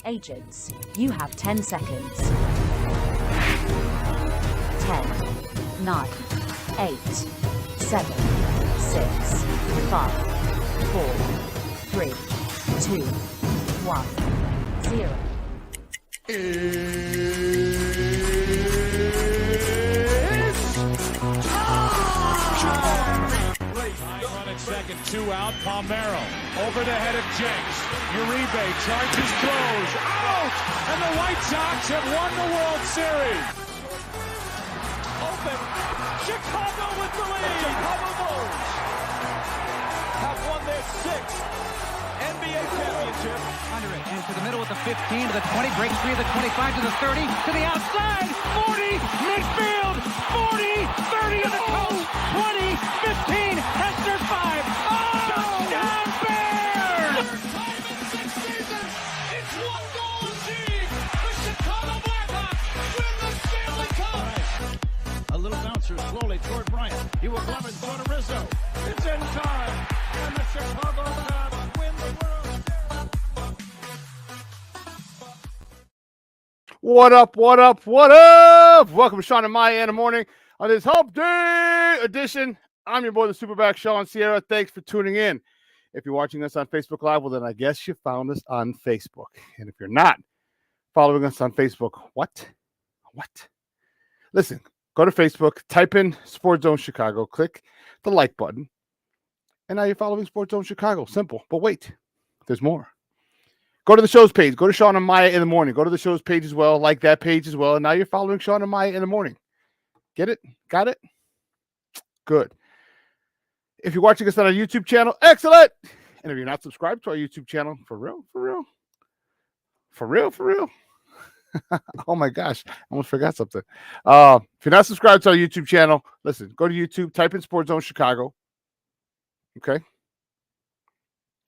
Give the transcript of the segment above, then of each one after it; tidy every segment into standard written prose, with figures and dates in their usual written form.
Agents, you have 10 seconds. 10, 9, 8, 7, 6, 5, 4, 3, 2, 1, 0. Second, 2 out, Palmero over the head of Jenks. Uribe charges, throws, out! And the White Sox have won the World Series. Open, Chicago with the lead. Chicago Bulls have won their 6th NBA championship. Under it, and to the middle with the 15, to the 20, breaks free of the 25, to the 30, to the outside, 40, midfield, 40, 30 to the coast, 20, 15, Hester 5, touchdown Bears! Time in 6 seasons, it's one goal achieved. The Chicago Blackhawks win the Stanley Cup. A little bouncer slowly toward Bryant. He will glove it, throw to Rizzo. It's in time, and the Chicago Cubs win the World Series. What up, what up, what up? Welcome to Shawn and Maya in the morning on this Hump Day edition. I'm your boy, the SuperBack, Shawn Sierra. Thanks for tuning in. If you're watching us on Facebook Live, well, then I guess you found us on Facebook. And if you're not following us on Facebook, what? Listen, go to Facebook, type in Sports Zone Chicago, click the like button, and now you're following Sports Zone Chicago. Simple, but wait, there's more. Go to the show's page. Go to Shawn and Maya in the morning. Go to the show's page as well. Like that page as well. And now you're following Shawn and Maya in the morning. Get it? Got it? Good. If you're watching us on our YouTube channel, excellent. And if you're not subscribed to our YouTube channel, for real. Oh my gosh. I almost forgot something. If you're not subscribed to our YouTube channel, listen, go to YouTube, type in Sports Zone Chicago. Okay?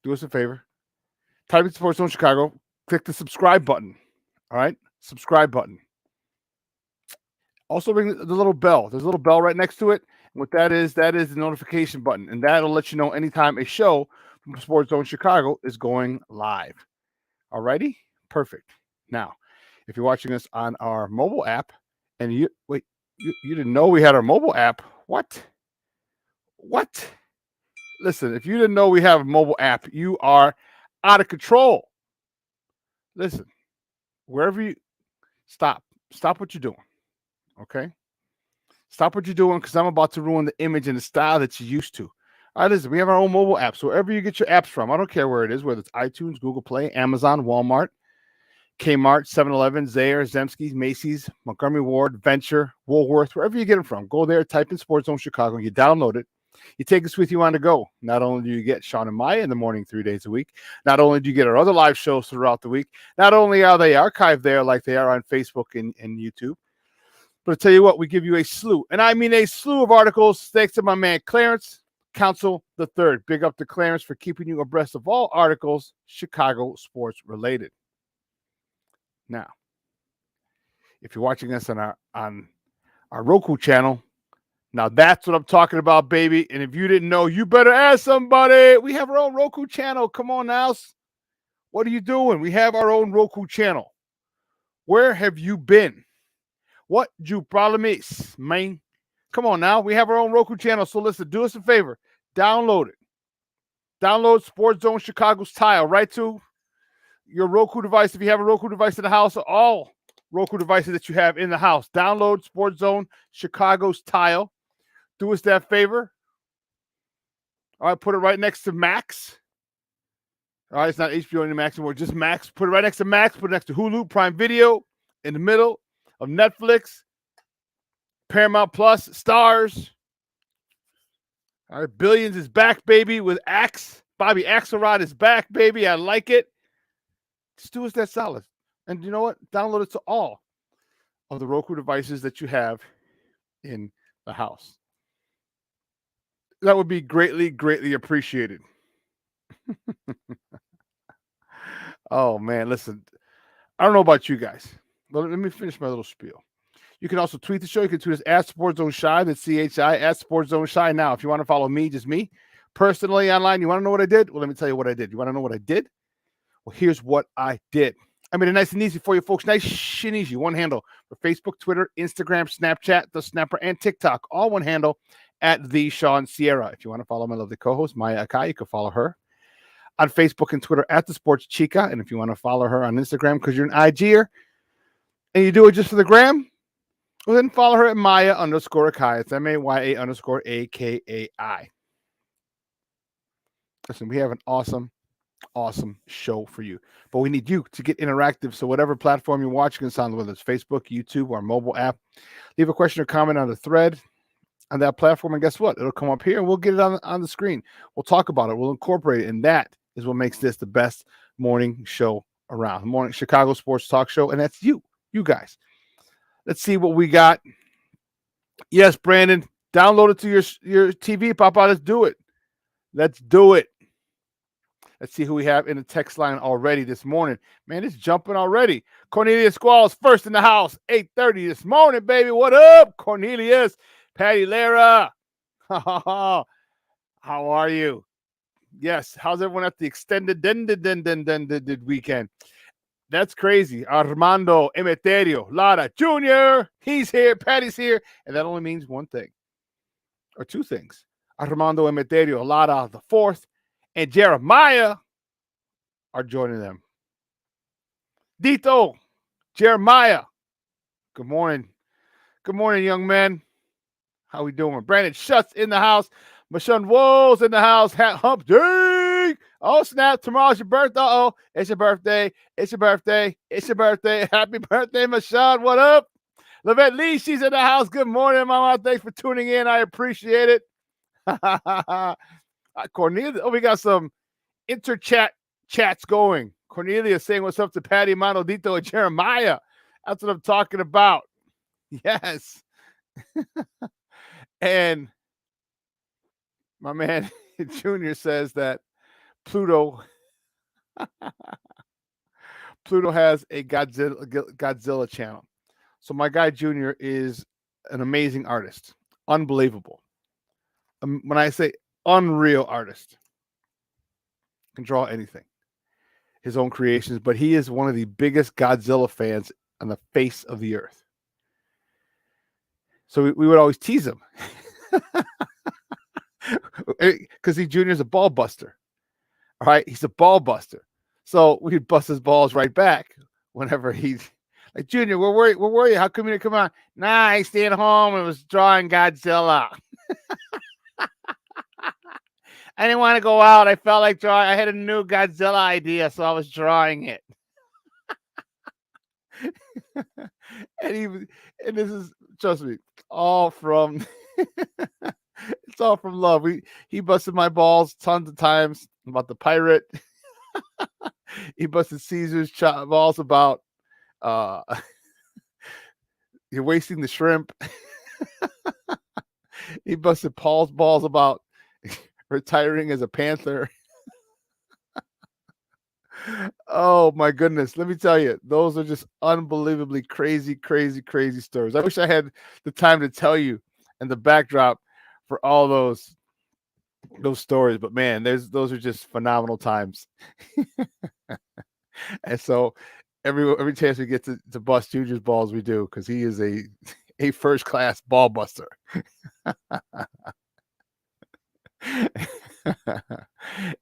Do us a favor. Type in Sports Zone Chicago, click the subscribe button. All right? Subscribe button. Also ring the little bell. There's a little bell right next to it. And what that is the notification button. And that'll let you know anytime a show from Sports Zone Chicago is going live. All righty? Perfect. Now, if you're watching us on our mobile app, and you didn't know we had our mobile app. What? Listen, if you didn't know we have a mobile app, you are out of control. Listen, wherever you stop what you're doing. Okay? Stop what you're doing, because I'm about to ruin the image and the style that you're used to. All right, listen, we have our own mobile app. So wherever you get your apps from, I don't care where it is, whether it's iTunes, Google Play, Amazon, Walmart, Kmart, 7-Eleven, Zayre, Zemsky's, Macy's, Montgomery Ward, Venture, Woolworth, wherever you get them from. Go there, type in Sports Zone Chicago, you download it. You take us with you on the go. Not only do you get Shawn and Maya in the morning 3 days a week, not only do you get our other live shows throughout the week, not only are they archived there like they are on Facebook and YouTube, but I tell you what, we give you a slew, and I mean a slew of articles, thanks to my man Clarence Council III. Big up to Clarence for keeping you abreast of all articles Chicago sports related. Now, if you're watching us on our Roku channel, now that's what I'm talking about, baby. And if you didn't know, you better ask somebody. We have our own Roku channel. Come on now. What are you doing? We have our own Roku channel. Where have you been? What you problem is, man? Come on now. We have our own Roku channel. So listen, do us a favor. Download it. Download Sports Zone Chicago's tile right to your Roku device. If you have a Roku device in the house, or all Roku devices that you have in the house, download Sports Zone Chicago's tile. Do us that favor. All right, put it right next to Max. All right, it's not HBO and Max anymore, just Max. Put it right next to Max. Put it next to Hulu, Prime Video, in the middle of Netflix, Paramount Plus, Stars. All right, Billions is back, baby, with Axe. Bobby Axelrod is back, baby. I like it. Just do us that solid. And you know what? Download it to all of the Roku devices that you have in the house. That would be greatly, greatly appreciated. Oh, man, listen. I don't know about you guys, but let me finish my little spiel. You can also tweet the show. You can tweet us at Sports Zone Shy, that's CHI, at Sports Zone Shy. Now, if you want to follow me, just me, personally online, you want to know what I did? Well, let me tell you what I did. You want to know what I did? Well, here's what I did. I made it nice and easy for you folks. Nice and easy. One handle for Facebook, Twitter, Instagram, Snapchat, The Snapper, and TikTok. All one handle at The Shawn Sierra. If you want to follow my lovely co-host, Maya Akai, you can follow her on Facebook and Twitter at The Sports Chica. And if you want to follow her on Instagram because you're an IGer and you do it just for the gram, well, then follow her at Maya_Akai. It's MAYA_AKAI. Listen, we have an awesome show for you, but we need you to get interactive. So whatever platform you're watching us on, whether it's Facebook, YouTube, or mobile app, leave a question or comment on the thread on that platform, and guess what? It'll come up here and we'll get it on the screen. We'll talk about it. We'll incorporate it, and that is what makes this the best morning show around. The morning Chicago sports talk show, and that's you guys. Let's see what we got. Yes, Brandon, download it to your TV, Papa. Let's do it. Let's see who we have in the text line already this morning. Man, it's jumping already. Cornelius Squalls first in the house, 8:30 this morning, baby. What up, Cornelius? Patty Lara. How are you? Yes. How's everyone at the extended weekend? That's crazy. Armando Emeterio Lara Jr. He's here. Patty's here. And that only means one thing or two things. Armando Emeterio Lara the fourth and Jeremiah are joining them. Dito, Jeremiah. Good morning. Good morning, young man. How we doing? Brandon Schutz in the house. Mashun Wolves in the house. Hump Day. Oh, snap. Tomorrow's your birthday. Uh-oh. It's your birthday. It's your birthday. It's your birthday. Happy birthday, Mashun. What up? Lavette Lee, she's in the house. Good morning, Mama. Thanks for tuning in. I appreciate it. Cornelia. Oh, we got some chats going. Cornelia saying what's up to Patty, Manodito, and Jeremiah. That's what I'm talking about. Yes. And my man Junior says that Pluto has a Godzilla channel. So my guy Junior is an amazing artist. Unbelievable. When I say unreal artist, can draw anything. His own creations, but he is one of the biggest Godzilla fans on the face of the earth. So we would always tease him because Junior's a ball buster. All right, he's a ball buster. So we'd bust his balls right back whenever he's like, Junior, where were you? How come you didn't come on? Nah, I stayed home and was drawing Godzilla. I didn't want to go out. I felt like drawing. I had a new Godzilla idea, so I was drawing it. And this is, trust me, all from it's all from love. He busted my balls tons of times about the pirate. He busted Caesar's balls about you're wasting the shrimp. He busted Paul's balls about retiring as a Panther. Oh my goodness. Let me tell you, those are just unbelievably crazy stories. I wish I had the time to tell you and the backdrop for all those stories, but man, those are just phenomenal times. And so every chance we get to bust Junior's balls, we do, because he is a first-class ball buster.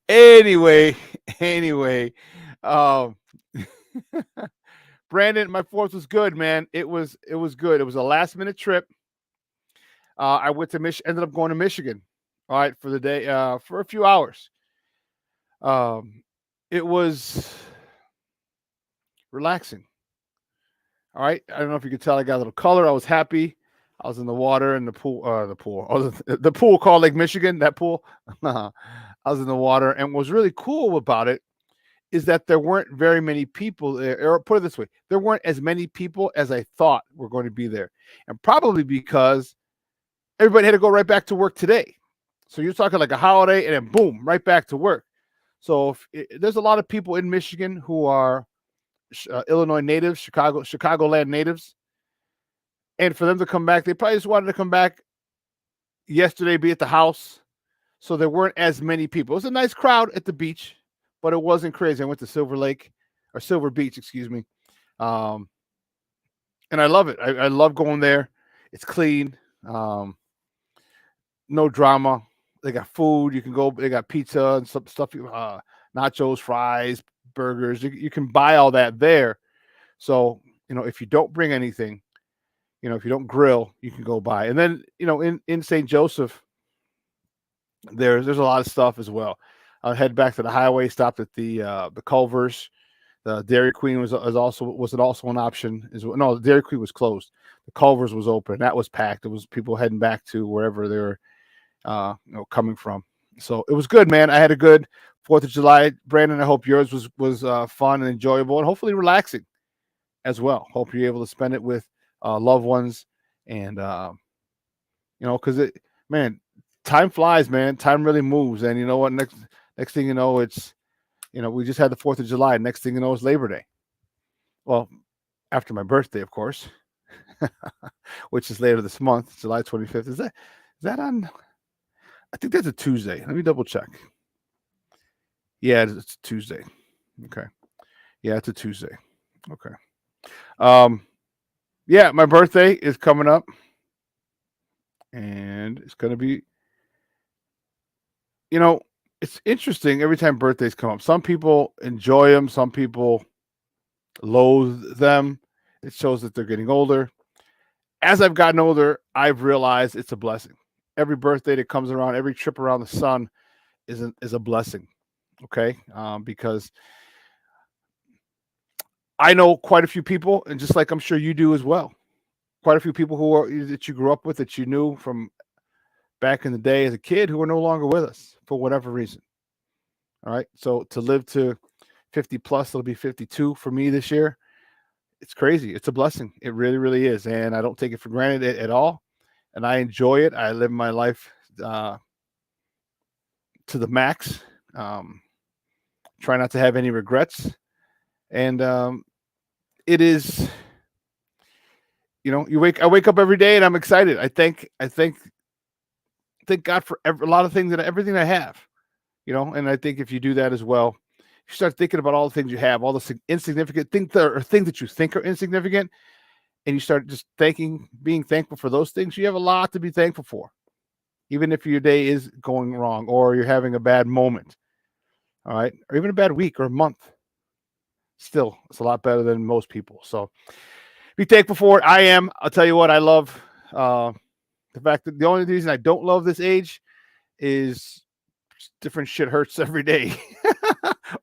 Anyway, Brandon, my fourth was good, man. It was good. It was a last-minute trip. I went to ended up going to Michigan, all right, for the day, for a few hours. It was relaxing. All right. I don't know if you could tell I got a little color. I was happy. I was in the water and the pool. The pool called Lake Michigan, that pool. I was in the water, and what was really cool about it is that there weren't very many people there. Or put it this way, there weren't as many people as I thought were going to be there. And probably because everybody had to go right back to work today. So you're talking like a holiday and then boom, right back to work. So there's a lot of people in Michigan who are Illinois natives, Chicagoland natives. And for them to come back, they probably just wanted to come back yesterday, be at the house. So there weren't as many people. It was a nice crowd at the beach, but it wasn't crazy. I went to Silver Lake or Silver Beach, excuse me. Um, and I love it. I love going there. It's clean. No drama. They got food. You can go. They got pizza and some stuff. Nachos, fries, burgers. You can buy all that there. So if you don't bring anything, if you don't grill, you can go buy. And then in St. Joseph, there's a lot of stuff as well. I'll head back to the highway. Stopped at the Culver's. The Dairy Queen was also an option as well. No, the Dairy Queen was closed. The Culver's was open. That was packed. It was people heading back to wherever they were coming from. So it was good, man. I had a good 4th of July. Brandon, I hope yours was fun and enjoyable and hopefully relaxing as well. Hope you're able to spend it with loved ones and, because time flies, man. Time really moves. And you know what? Next thing you know, it's, we just had the 4th of July. Next thing you know, it's Labor Day. Well, after my birthday, of course, which is later this month, July 25th. Is that on? I think that's a Tuesday. Let me double check. Yeah, it's a Tuesday. Okay. Yeah, it's a Tuesday. Okay. Yeah, my birthday is coming up. And it's going to be, it's interesting every time birthdays come up. Some people enjoy them. Some people loathe them. It shows that they're getting older. As I've gotten older, I've realized it's a blessing. Every birthday that comes around, every trip around the sun is a blessing. Okay. Because I know quite a few people, and just like I'm sure you do as well, quite a few people that you grew up with, that you knew from back in the day as a kid, who are no longer with us for whatever reason. All right. So to live to 50 plus, it'll be 52 for me this year. It's crazy. It's a blessing. It really, really is. And I don't take it for granted at all. And I enjoy it. I live my life to the max. Try not to have any regrets. And it is, I wake up every day and I'm excited. I thank God for a lot of things and everything I have, and I think if you do that as well, you start thinking about all the things you have, all the insignificant things that you think are insignificant, and you start just being thankful for those things. You have a lot to be thankful for, even if your day is going wrong or you're having a bad moment, all right, or even a bad week or a month. Still, it's a lot better than most people. So be thankful for it. I am. I'll tell you what, I love the fact that the only reason I don't love this age is different shit hurts every day.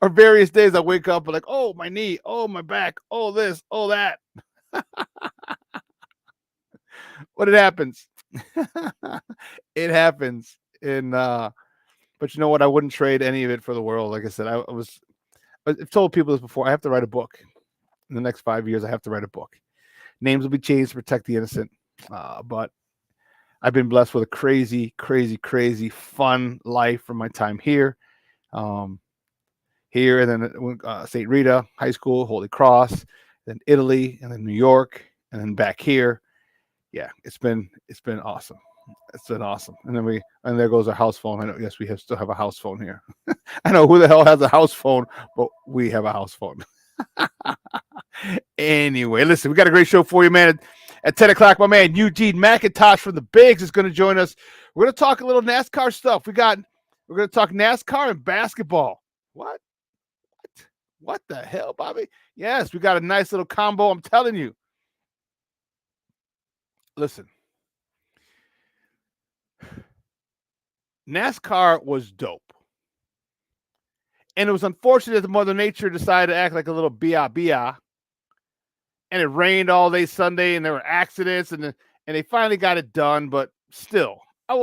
Or various days I wake up and like, oh, my knee, oh, my back, oh, this, oh, that. But it happens. It happens. And but you know what? I wouldn't trade any of it for the world. Like I said, I've told people this before. I have to write a book. In the next 5 years, I have to write a book. Names will be changed to protect the innocent. But I've been blessed with a crazy, crazy, crazy fun life from my time here. Here and then St. Rita High School, Holy Cross, then Italy, and then New York, and then back here. Yeah, it's been awesome. It's been awesome. And there goes our house phone. I know, yes, we still have a house phone here. I know who the hell has a house phone, but we have a house phone. Anyway, listen, we got a great show for you, man. At 10 o'clock, my man Eugene McIntosh from the Bigs is going to join us. We're going to talk a little NASCAR stuff. We're going to talk NASCAR and basketball. What the hell, Bobby? Yes, we got a nice little combo. I'm telling you. Listen, NASCAR was dope. And it was unfortunate that Mother Nature decided to act like a little bia. And it rained all day Sunday, and there were accidents, and they finally got it done. But still, it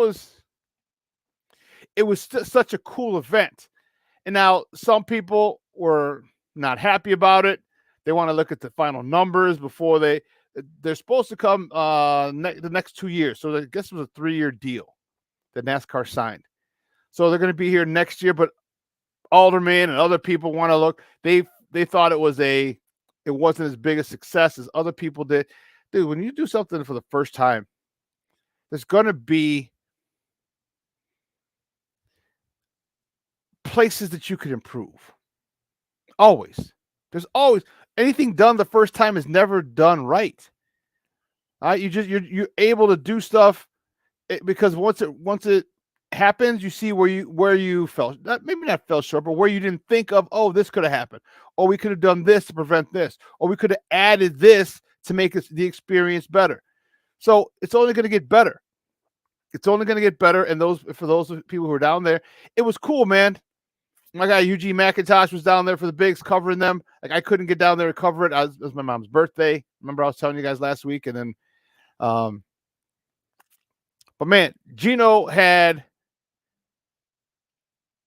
was such a cool event. And now some people were not happy about it. They want to look at the final numbers before they're supposed to come the next 2 years. So I guess it was a 3-year deal that NASCAR signed. So they're going to be here next year, but aldermen and other people want to look. They thought it wasn't as big a success as other people did. Dude, when you do something for the first time, there's going to be places that you could improve. Always. There's always anything done the first time is never done right. You're able to do stuff because once it happens, you see where you fell, maybe not fell short, but where you didn't think of, oh, this could have happened, or we could have done this to prevent this, or we could have added this to make the experience better. So it's only going to get better. It's only going to get better. And for those people who are down there, it was cool, man. My guy Eugene McIntosh was down there for the bigs covering them. Like I couldn't get down there to cover it. It was my mom's birthday. Remember I was telling you guys last week, and then, but man, Gino had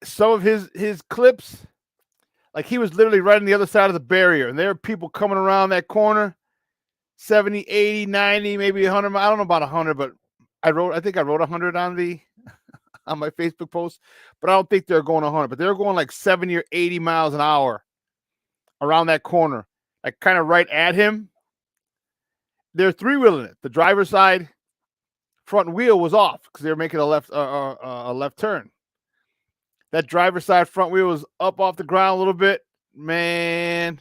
some of his clips. Like he was literally right on the other side of the barrier, and there were people coming around that corner, 70, 80, 90, maybe 100. I don't know about 100, but I think I wrote 100 on my Facebook post, but I don't think they're going 100, but they're going like 70 or 80 miles an hour around that corner, like kind of right at him. They're three-wheeling it. The driver's side front wheel was off because they were making a left turn. That driver's side front wheel was up off the ground a little bit, man.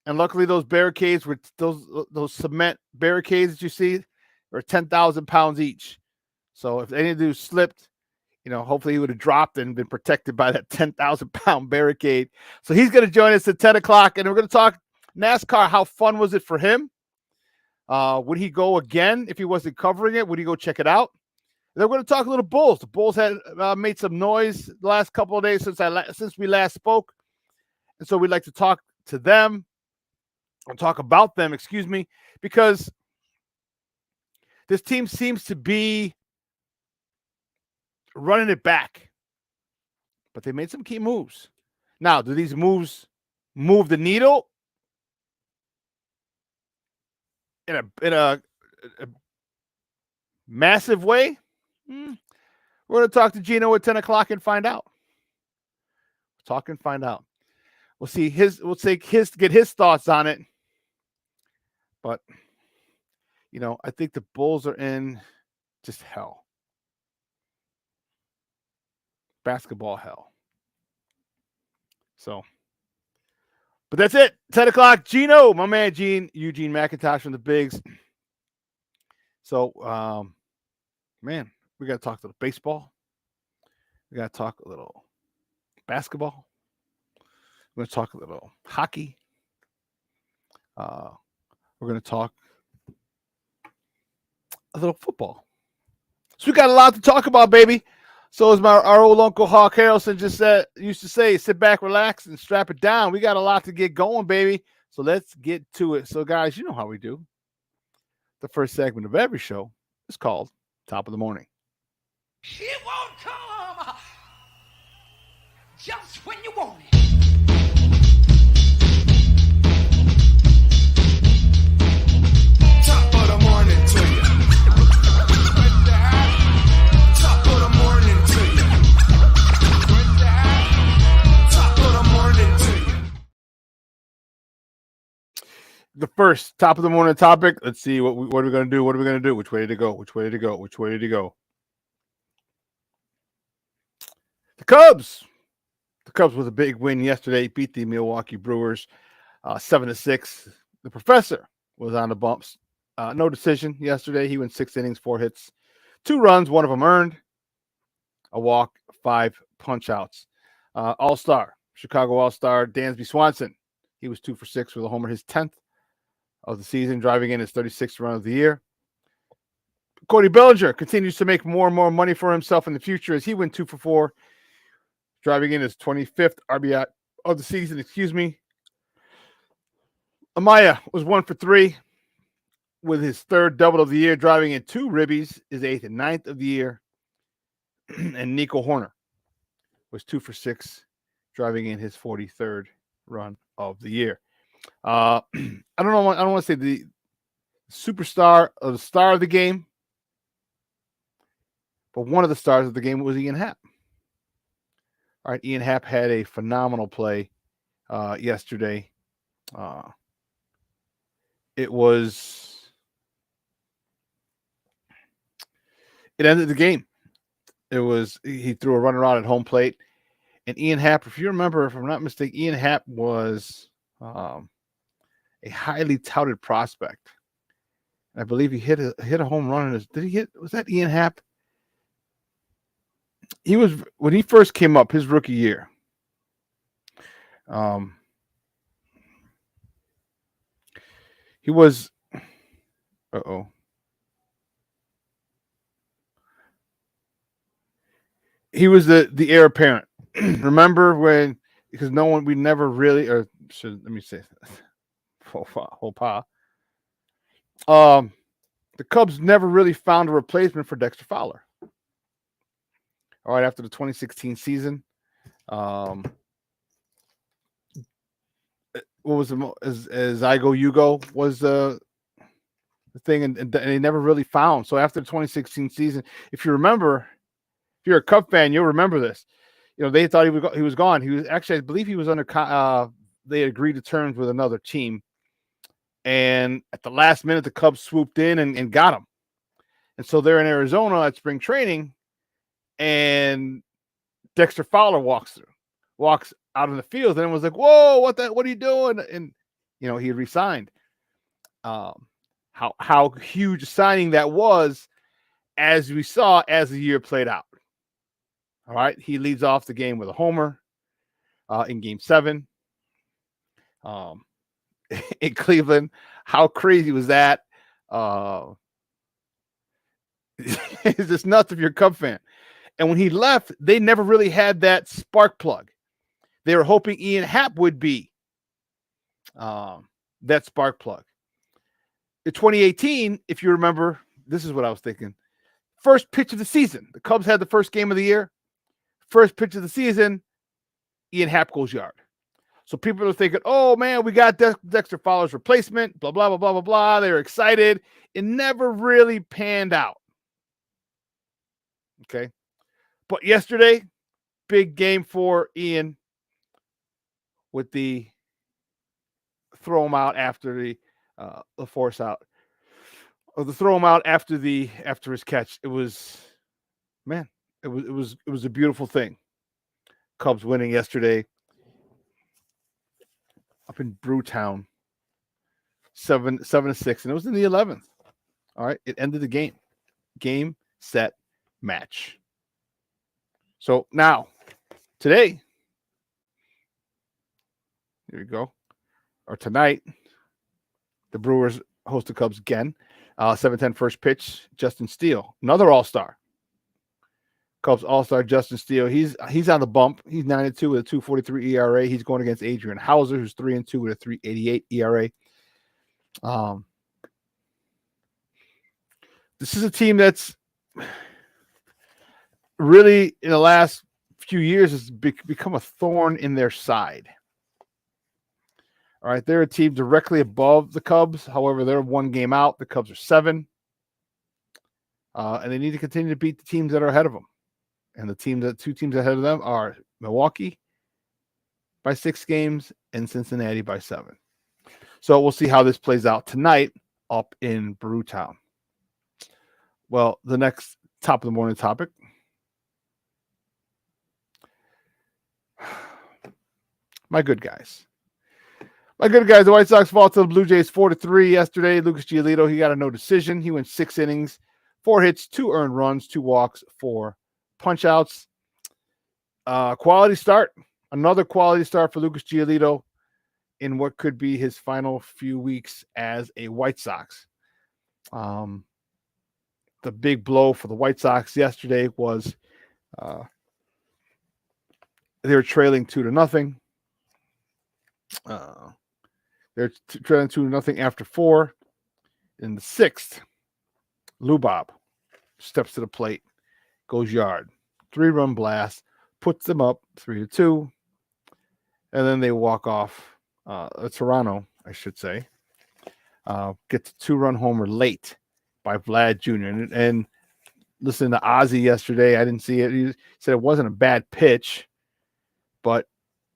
And luckily those barricades were those cement barricades that you see are 10,000 pounds each. So if any of those slipped, hopefully he would have dropped and been protected by that 10,000-pound barricade. So he's going to join us at 10 o'clock, and we're going to talk NASCAR. How fun was it for him? Would he go again if he wasn't covering it? Would he go check it out? And then we're going to talk a little Bulls. The Bulls had made some noise the last couple of days since we last spoke. And so we'd like to talk to them or talk about them, because this team seems to be running it back, but they made some key moves. Now, do these moves move the needle in a massive way? We're going to talk to Gino at 10 o'clock and find out. Talk and find out. We'll get his thoughts on it. But, I think the Bulls are in just hell. Basketball hell. So, but that's it. 10 o'clock. Gino, my man Eugene McIntosh from the Bigs. So, man, we got to talk a little baseball. We got to talk a little basketball. We're going to talk a little hockey. We're going to talk a little football. So we got a lot to talk about, baby. So as our old Uncle Hawk Harrelson used to say, sit back, relax, and strap it down. We got a lot to get going, baby. So let's get to it. So, guys, you know how we do. The first segment of every show is called Top of the Morning. It won't come just when you want it. Top of the morning to you. Top of the morning to you. Top of the morning to you. The first top of the morning topic. Let's see what are we going to do? What are we going to do? Which way to go? Which way to go? Which way to go? The Cubs. The Cubs with a big win yesterday. Beat the Milwaukee Brewers 7-6. The professor was on the bumps. No decision yesterday. He went 6 innings, 4 hits, 2 runs, 1 of them earned, a walk, 5 punch-outs. All-Star, Chicago All-Star, Dansby Swanson. He was 2 for 6 with a homer, his 10th of the season, driving in his 36th run of the year. Cody Bellinger continues to make more and more money for himself in the future as he went 2 for 4, driving in his 25th RBI of the season, Amaya was 1 for 3 with his 3rd double of the year, driving in 2 ribbies, his 8th and 9th of the year. And Nico Horner was 2 for 6, driving in his 43rd run of the year. I don't know. I don't want to say the superstar or the star of the game, but one of the stars of the game was Ian Happ. All right, Ian Happ had a phenomenal play yesterday. It ended the game. He threw a runner out at home plate. And Ian Happ, if you remember, if I'm not mistaken, Ian Happ was a highly touted prospect. I believe he hit a home run in his. Did he hit? Was that Ian Happ? He was when he first came up his rookie year. He was. He was the heir apparent. Remember when? Because we never really, or let me say, the Cubs never really found a replacement for Dexter Fowler. All right, after the 2016 season, what was as I go, you go was the thing, and they never really found. So after the 2016 season, if you remember, if you're a Cub fan, you'll remember this. They thought he was gone. He was actually, I believe, he was under. They agreed to terms with another team, and at the last minute, the Cubs swooped in and got him. And so they're in Arizona at spring training, and Dexter Fowler walks out in the field, and was like, "Whoa, what are you doing?" And he resigned. How huge a signing that was, as we saw as the year played out. All right, he leads off the game with a homer in Game 7 in Cleveland. How crazy was that? It's just nuts if you're a Cub fan. And when he left, they never really had that spark plug. They were hoping Ian Happ would be that spark plug. In 2018, if you remember, this is what I was thinking. First pitch of the season. The Cubs had the first game of the year. First pitch of the season, Ian Happ goes yard. So people are thinking, oh, man, we got Dexter Fowler's replacement, blah, blah, blah, blah, blah, blah. They were excited. It never really panned out. Okay. But yesterday, big game for Ian with the throw him out after the force out. Or the throw him out after his catch. It was, man, it was a beautiful thing. Cubs winning yesterday up in Brewtown, 7-6, and it was in the 11th. All right, it ended the game. Game, set, match. So now, today, here we go. Or tonight, the Brewers host the Cubs again. 7:10 first pitch, Justin Steele, another All-Star. Cubs All-Star Justin Steele. He's on the bump. He's 9-2 with a 2.43 ERA. He's going against Adrian Hauser, who's 3-2 with a 3.88 ERA. This is a team that's really, in the last few years, has become a thorn in their side. All right, they're a team directly above the Cubs. However, they're 1 game out. The Cubs are 7. And they need to continue to beat the teams that are ahead of them. And the 2 teams ahead of them are Milwaukee by 6 games and Cincinnati by 7. So we'll see how this plays out tonight up in Brewtown. Well, the next top of the morning topic. My good guys. The White Sox fall to the Blue Jays 4-3 yesterday. Lucas Giolito, he got a no decision. He went 6 innings, 4 hits, 2 earned runs, 2 walks, 4 punch-outs. Quality start. Another quality start for Lucas Giolito in what could be his final few weeks as a White Sox. The big blow for the White Sox yesterday was they were trailing 2-0. They're trailing 2-0 after 4. In the 6th, Lubob steps to the plate, goes yard, 3-run blast, puts them up 3-2, and then they walk off. Toronto, I should say, gets a 2-run homer late by Vlad Jr. And listening to Ozzy yesterday, I didn't see it. He said it wasn't a bad pitch, but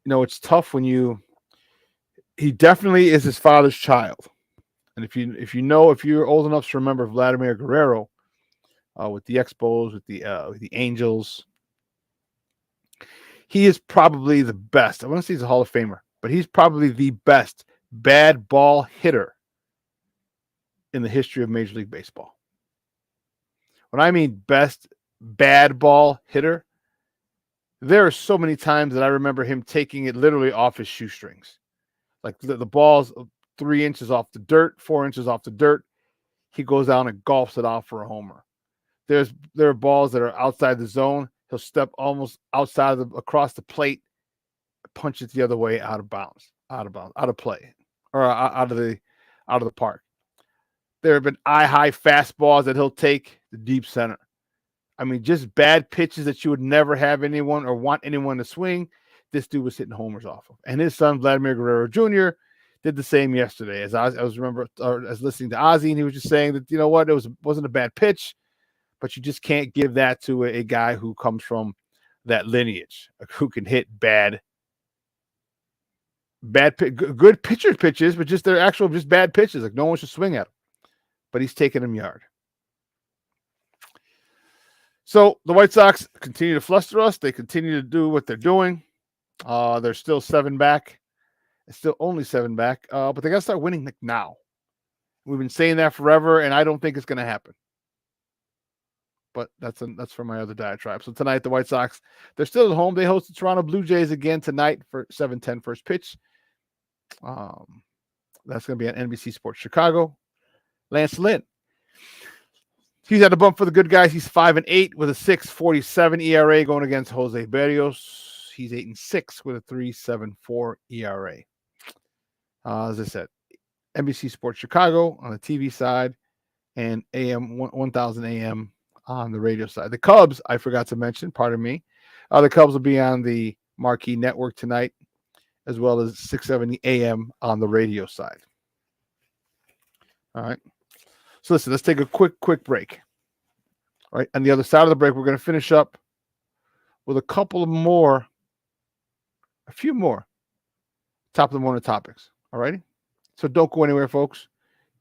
it's tough when he definitely is his father's child. And if you're old enough to remember Vladimir Guerrero with the Expos, with the Angels, he is probably the best. I want to say he's a Hall of Famer, but he's probably the best bad ball hitter in the history of Major League Baseball. When I mean best bad ball hitter, there are so many times that I remember him taking it literally off his shoestrings. Like the ball's 3 inches off the dirt, 4 inches off the dirt. He goes down and golfs it out for a homer. There are balls that are outside the zone. He'll step almost outside across the plate, punch it the other way out of bounds, out of play, or out of the park. There have been eye-high fastballs that he'll take to deep center. I mean, just bad pitches that you would never have anyone or want anyone to swing. This dude was hitting homers off of. And his son, Vladimir Guerrero Jr., did the same yesterday. As I was listening to Ozzy, and he was just saying that, you know what, it wasn't a bad pitch, but you just can't give that to a guy who comes from that lineage, who can hit good pitcher pitches, but just just bad pitches. Like no one should swing at him, but he's taking them yard. So the White Sox continue to fluster us. They continue to do what they're doing. They're still 7 back. It's still only 7 back, but they got to start winning like now. We've been saying that forever, and I don't think it's going to happen. But that's for my other diatribe. So tonight, the White Sox, they're still at home. They host the Toronto Blue Jays again tonight for 7:10 first pitch. That's going to be on NBC Sports Chicago. Lance Lynn. He's at a bump for the good guys. He's 5-8 with a 6.47 ERA going against Jose Berrios. He's 8-6 with a 3.74 ERA. As I said, NBC Sports Chicago on the TV side and AM 1000 AM on the radio side. The Cubs, I forgot to mention, pardon me. The Cubs will be on the Marquee Network tonight, as well as 670 AM on the radio side. All right. So listen, let's take a quick break. All right. On the other side of the break, we're going to finish up with a few more top of the morning topics. All righty. So don't go anywhere, folks.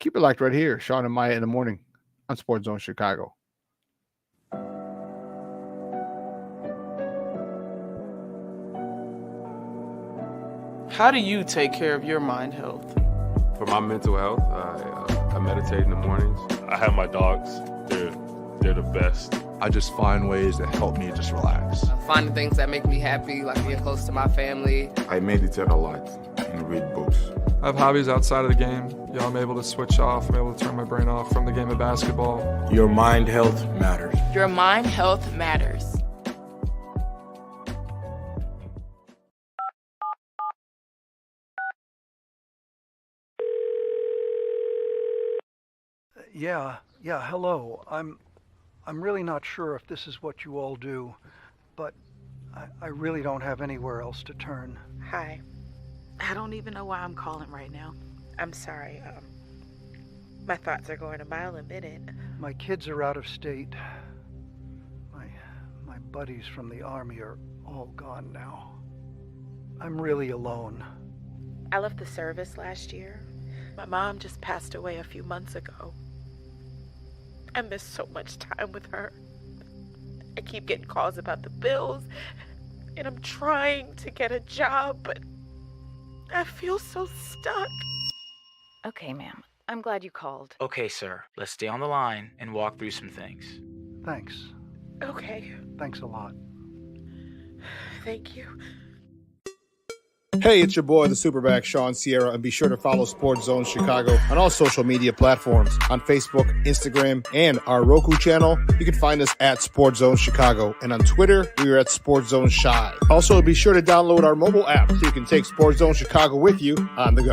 Keep it locked right here. Shawn and Maya in the morning on Sports Zone Chicago. How do you take care of your mind health? For my mental health, I meditate in the mornings. I have my dogs. They're the best. I just find ways that help me just relax. Finding things that make me happy, like being close to my family. I meditate a lot and read books. I have hobbies outside of the game. I'm able to switch off. I'm able to turn my brain off from the game of basketball. Your mind health matters. Your mind health matters. Yeah, hello. I'm really not sure if this is what you all do, but I really don't have anywhere else to turn. Hi. I don't even know why I'm calling right now. I'm sorry. My thoughts are going a mile a minute. My kids are out of state. My buddies from the Army are all gone now. I'm really alone. I left the service last year. My mom just passed away a few months ago. I miss so much time with her. I keep getting calls about the bills, and I'm trying to get a job, but I feel so stuck. Okay, ma'am. I'm glad you called. Okay, sir. Let's stay on the line and walk through some things. Thanks. Okay. Thanks a lot. Thank you. Hey, it's your boy, the SuperBack, Shawn Sierra, and be sure to follow Sports Zone Chicago on all social media platforms, on Facebook, Instagram, and our Roku channel. You can find us at Sports Zone Chicago, and on Twitter, we are at Sports Zone Shy. Also, be sure to download our mobile app so you can take Sports Zone Chicago with you on the go.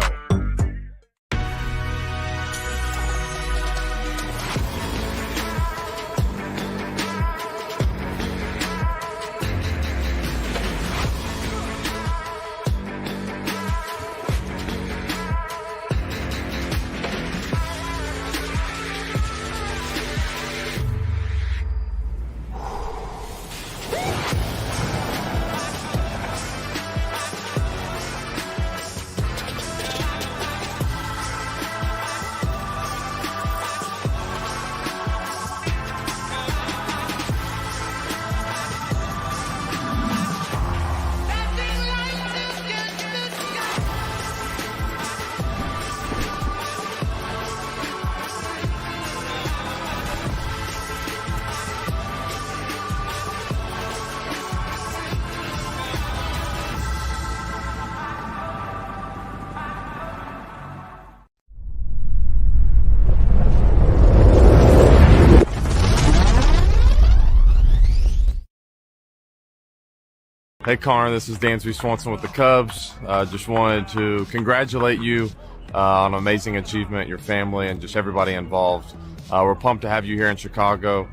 Hey, Connor, this is Dansby Swanson with the Cubs. Just wanted to congratulate you on an amazing achievement, your family, and just everybody involved. We're pumped to have you here in Chicago.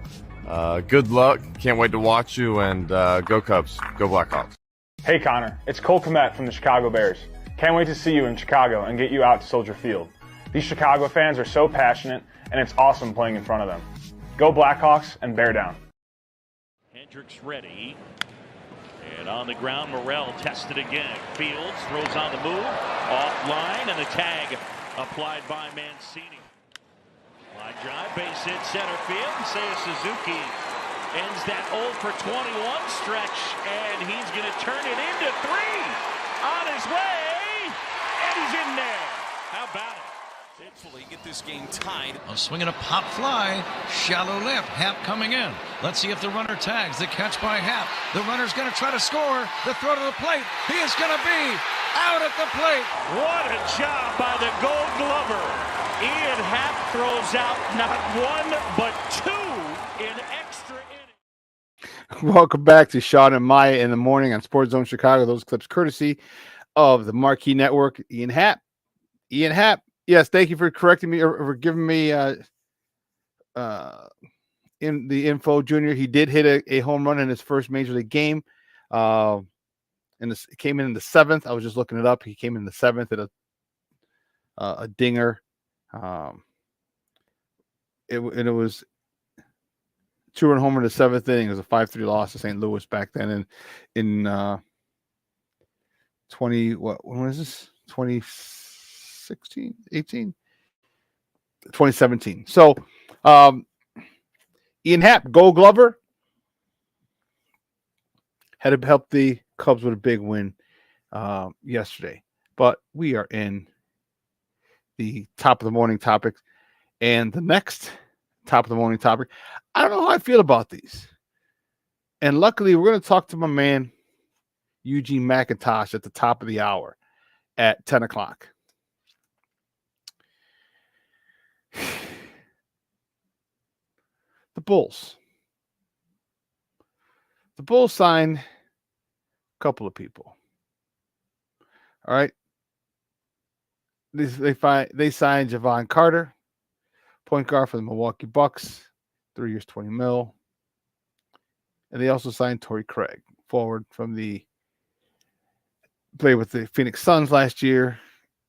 Good luck. Can't wait to watch you, and go Cubs. Go Blackhawks. Hey, Connor. It's Cole Kmet from the Chicago Bears. Can't wait to see you in Chicago and get you out to Soldier Field. These Chicago fans are so passionate, and it's awesome playing in front of them. Go Blackhawks and bear down. Hendricks ready. And on the ground, Morrell tested again. Fields throws on the move. Offline, and the tag applied by Mancini. Line drive, base hit, center field. Seiya Suzuki ends that 0 for 21 stretch, and he's going to turn it into 3 on his way, and he's in there. How about it? Hopefully get this game tied. A swing and a pop fly, shallow left, Happ coming in. Let's see if the runner tags. The catch by Happ. The runner's going to try to score. The throw to the plate. He is going to be out at the plate. What a job by the Gold Glover. Ian Happ throws out not 1 but 2 in extra innings. Welcome back to Shawn and Maya in the morning on Sports Zone Chicago. Those clips courtesy of the Marquee Network. Ian Happ. Yes, thank you for correcting me or for giving me in the info, Junior. He did hit a home run in his first major league game. And this came in the 7th. I was just looking it up. He came in the 7th at a dinger. It was 2-run homer in the 7th inning. It was a 5-3 loss to St. Louis back then in when was this? 2017. So Ian Happ, Gold Glover, had to help the Cubs with a big win yesterday. But we are in the top of the morning topic, and the next top of the morning topic, I don't know how I feel about these. And luckily, we're going to talk to my man Eugene McIntosh at the top of the hour at 10 o'clock. The Bulls. The Bulls signed a couple of people. All right. They signed Javon Carter, point guard for the Milwaukee Bucks, 3 years, $20 million. And they also signed Torrey Craig, forward from played with the Phoenix Suns last year.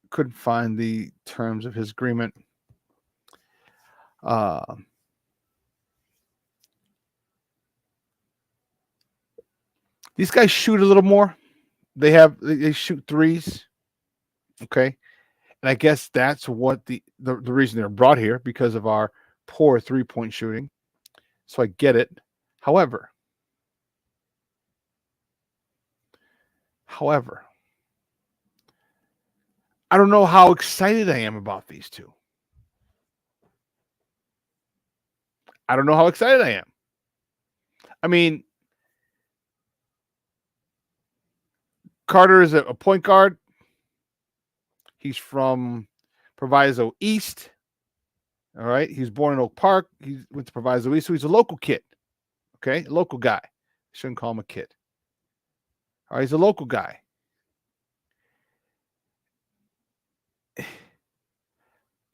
Couldn't find the terms of his agreement. These guys shoot a little more. They shoot threes. Okay. And I guess that's what the reason they're brought here, because of our poor 3-point shooting. So I get it. However, I don't know how excited I am about these two. I don't know how excited I am. I mean, Carter is a point guard. He's from Proviso East. All right. He's born in Oak Park. He went to Proviso East. So he's a local kid. Okay. A local guy. Shouldn't call him a kid. All right. He's a local guy.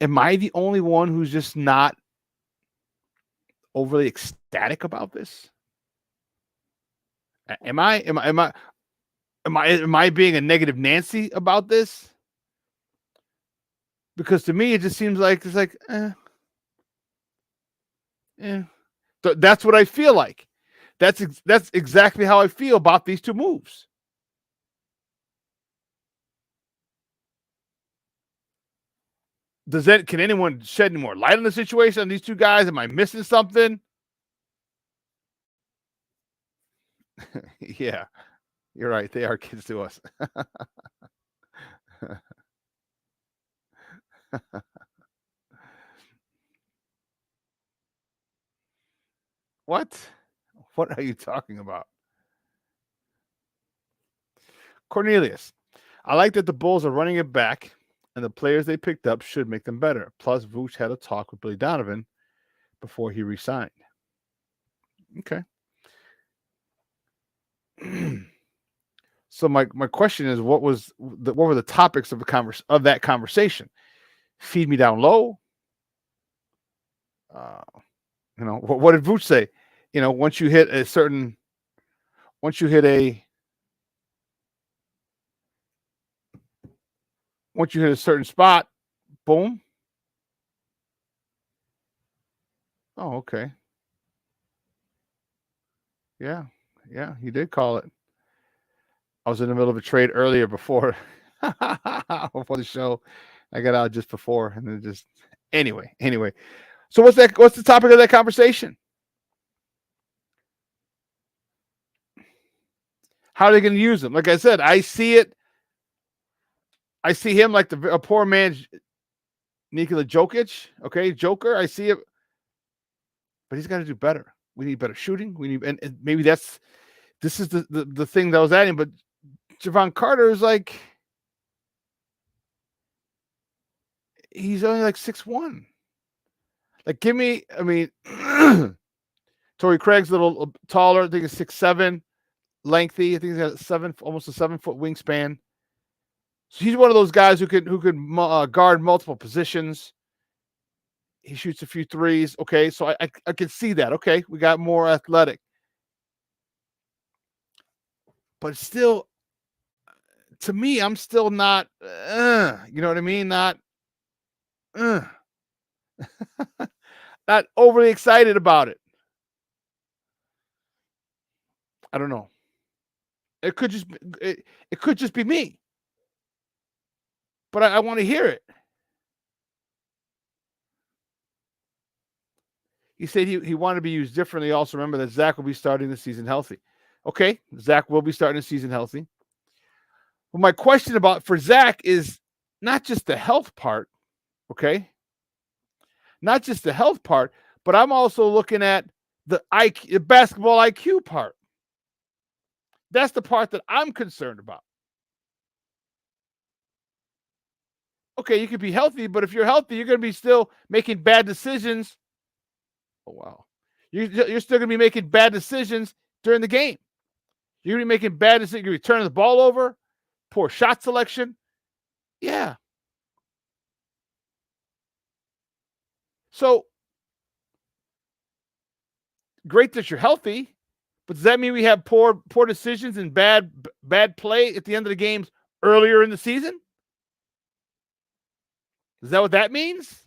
Am I the only one who's just not overly ecstatic about this? Am I being a negative Nancy about this? Because to me, it just seems like it's like, That's what I feel like. That's exactly how I feel about these two moves. Can anyone shed any more light on the situation on these two guys? Am I missing something? Yeah, you're right. They are kids to us. What? What are you talking about? Cornelius, I like that the Bulls are running it back, and the players they picked up should make them better. Plus, Vooch had a talk with Billy Donovan before he resigned. Okay. So my question is, what were the topics of that conversation? Feed me down low. What did Vooch say? Once you hit a certain spot, boom. Oh, okay. Yeah, he did call it. I was in the middle of a trade earlier before the show. I got out just before, and then just anyway. So what's the topic of that conversation? How are they going to use him? Like I said, I see it. I see him like a poor man's Nikola Jokic. Okay, Joker. I see it, but he's got to do better. We need better shooting. We need, and maybe this is the thing that was adding. But Javon Carter is like, he's only like 6'1". Like, give me. I mean, Torrey Craig's a little taller. I think he's 6'7", lengthy. I think he's got almost a 7-foot wingspan. So he's one of those guys who could guard multiple positions. He shoots a few threes. Okay, so I can see that. Okay, we got more athletic, but still, to me, I'm still not. You know what I mean? Not. Not overly excited about it. I don't know. It could just be me, but I want to hear it. He said he wanted to be used differently. Also, remember that Zach will be starting the season healthy. Okay, Zach will be starting the season healthy. Well, my question for Zach is not just the health part, okay? Not just the health part, but I'm also looking at the basketball IQ part. That's the part that I'm concerned about. Okay, you could be healthy, but if you're healthy, you're going to be still making bad decisions. Oh, wow. You're still going to be making bad decisions during the game. You're going to be making bad decisions. You're going to be turning the ball over, poor shot selection. Yeah. So, great that you're healthy, but does that mean we have poor decisions and bad play at the end of the games earlier in the season? Is that what that means?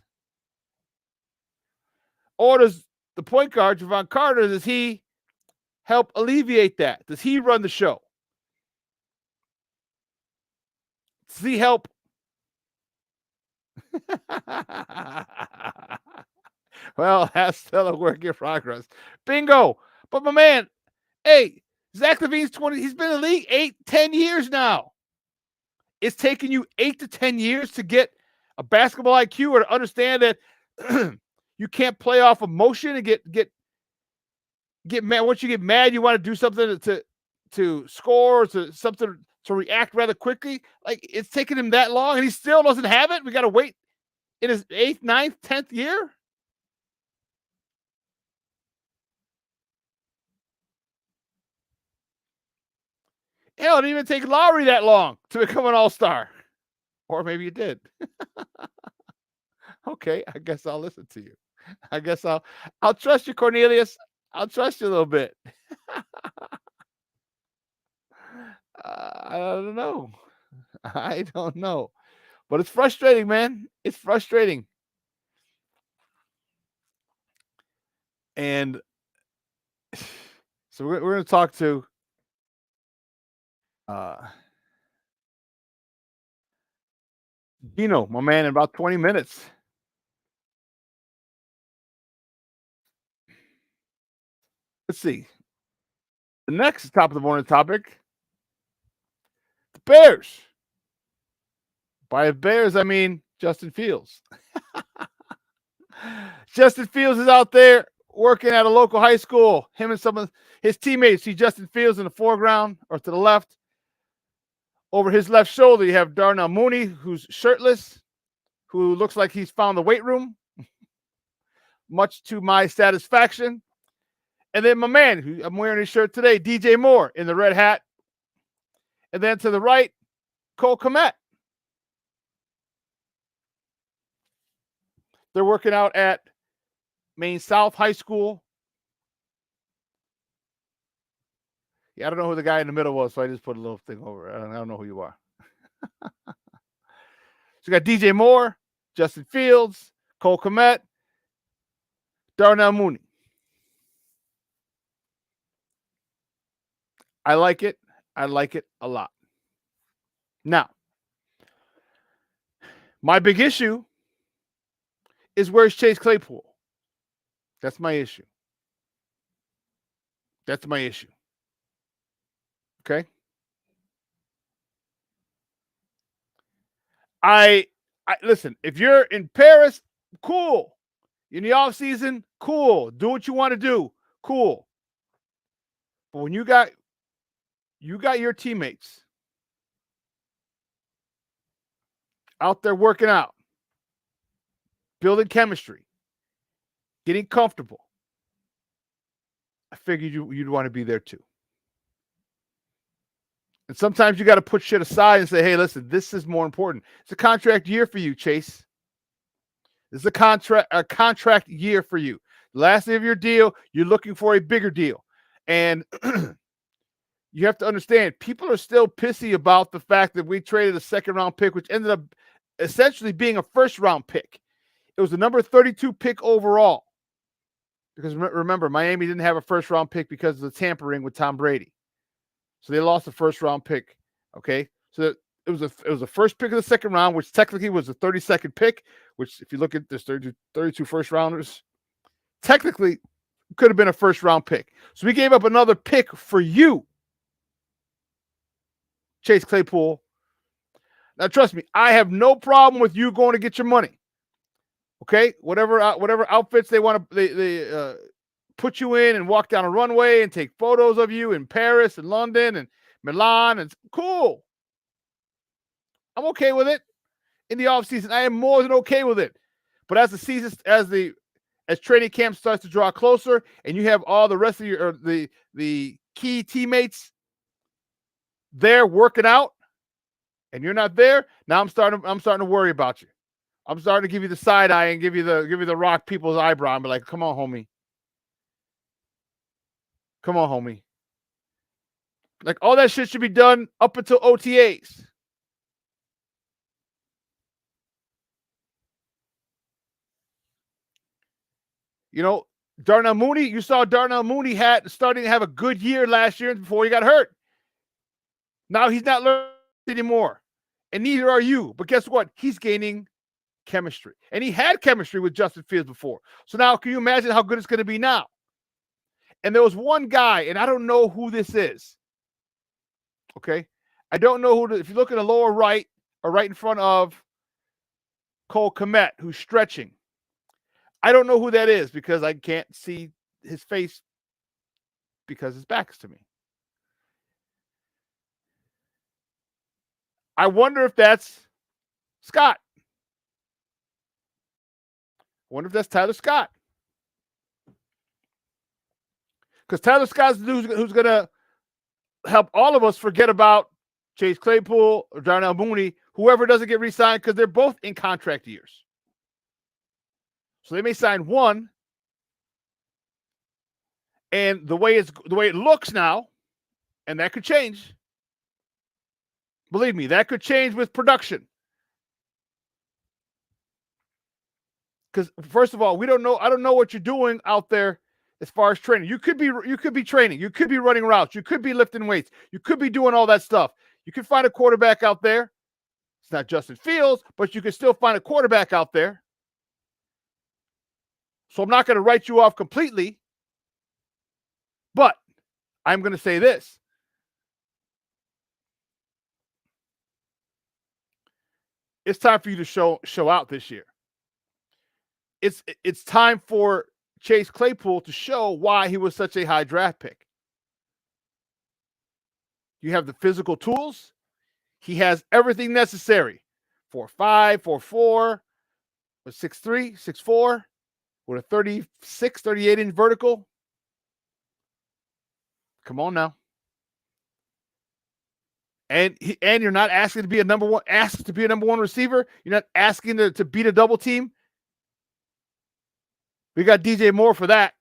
Or does the point guard, Javon Carter, does he help alleviate that? Does he run the show? Does he help? Well, that's still a work in progress. Bingo. But my man, hey, Zach LaVine's 20. He's been in the league 8-10 years now. It's taken you 8 to 10 years to get a basketball IQ or to understand that you can't play off emotion and get mad. Once you get mad, you want to do something to score, to something to react rather quickly. Like, it's taken him that long and he still doesn't have it. We got to wait in his 8th, 9th, 10th year. Hell, it didn't even take Lowry that long to become an all-star. Or maybe it did. Okay, I guess I'll listen to you. I guess I'll trust you, Cornelius. I'll trust you a little bit. I don't know. I don't know. But it's frustrating, man. It's frustrating. And so we're going to talk to Dino, my man, in about 20 minutes. Let's see. The next top of the morning topic, the Bears. By Bears, I mean Justin Fields. Justin Fields is out there working at a local high school. Him and some of his teammates. See Justin Fields in the foreground or to the left. Over his left shoulder, you have Darnell Mooney, who's shirtless, who looks like he's found the weight room, much to my satisfaction. And then my man, who I'm wearing his shirt today, DJ Moore, in the red hat And then to the right, Cole Kmet. They're working out at Maine South High School. Yeah, I don't know who the guy in the middle was, so I just put a little thing over. I don't know who you are. So you got DJ Moore, Justin Fields, Cole Kmet, Darnell Mooney. I like it. I like it a lot. Now, my big issue is where's Chase Claypool? That's my issue. That's my issue. Okay? I listen, if you're in Paris, cool. In the off season, cool. Do what you want to do. Cool. But when you got your teammates out there working out, building chemistry, getting comfortable, I figured you'd want to be there too. And sometimes you got to put shit aside and say, hey, listen, this is more important. It's a contract year for you, Chase. This is a contract year for you. The last day of your deal, you're looking for a bigger deal. And you have to understand, people are still pissy about the fact that we traded a second-round pick, which ended up essentially being a first-round pick. It was the number 32 pick overall. Because remember, Miami didn't have a first-round pick because of the tampering with Tom Brady. So they lost the first-round pick, okay? So it was the first pick of the second round, which technically was the 32nd pick, which if you look at this 32 first-rounders, technically could have been a first-round pick. So we gave up another pick for you, Chase Claypool. Now, trust me, I have no problem with you going to get your money. Okay, whatever outfits they want to they put you in and walk down a runway and take photos of you in Paris and London and Milan, and cool. I'm okay with it. In the off season, I am more than okay with it. But as the season, as training camp starts to draw closer, and you have all the rest of your the key teammates there working out, and you're not there, now I'm starting to worry about you. I'm starting to give you the side eye and give you the rock people's eyebrow and be like, come on, homie. Come on, homie. Like, all that shit should be done up until OTAs. You know, Darnell Mooney, you saw Darnell Mooney starting to have a good year last year before he got hurt. Now he's not learning anymore. And neither are you. But guess what? He's gaining chemistry. And he had chemistry with Justin Fields before. So now can you imagine how good it's going to be now? And there was one guy, and I don't know who this is. Okay? I don't know if you look in the lower right or right in front of Cole Kmet, who's stretching. I don't know who that is because I can't see his face because his back is to me. I wonder if that's Scott. I wonder if that's Tyler Scott. Because Tyler Scott's the dude who's going to help all of us forget about Chase Claypool or Darnell Mooney, whoever doesn't get re-signed, because they're both in contract years. So they may sign one, and the way it looks now, and that could change. Believe me, that could change with production. Because first of all, I don't know what you're doing out there as far as training. You could be training, you could be running routes, you could be lifting weights, you could be doing all that stuff. You could find a quarterback out there. It's not Justin Fields, but you could still find a quarterback out there. So I'm not going to write you off completely, but I'm going to say this. It's time for you to show out this year. It's time for Chase Claypool to show why he was such a high draft pick. You have the physical tools. He has everything necessary. 4'5", 4'4", 6'3", 6'4", with a 36, 38-inch vertical. Come on now. And you're not asking to be a number one receiver. You're not asking to beat a double team. We got DJ Moore for that.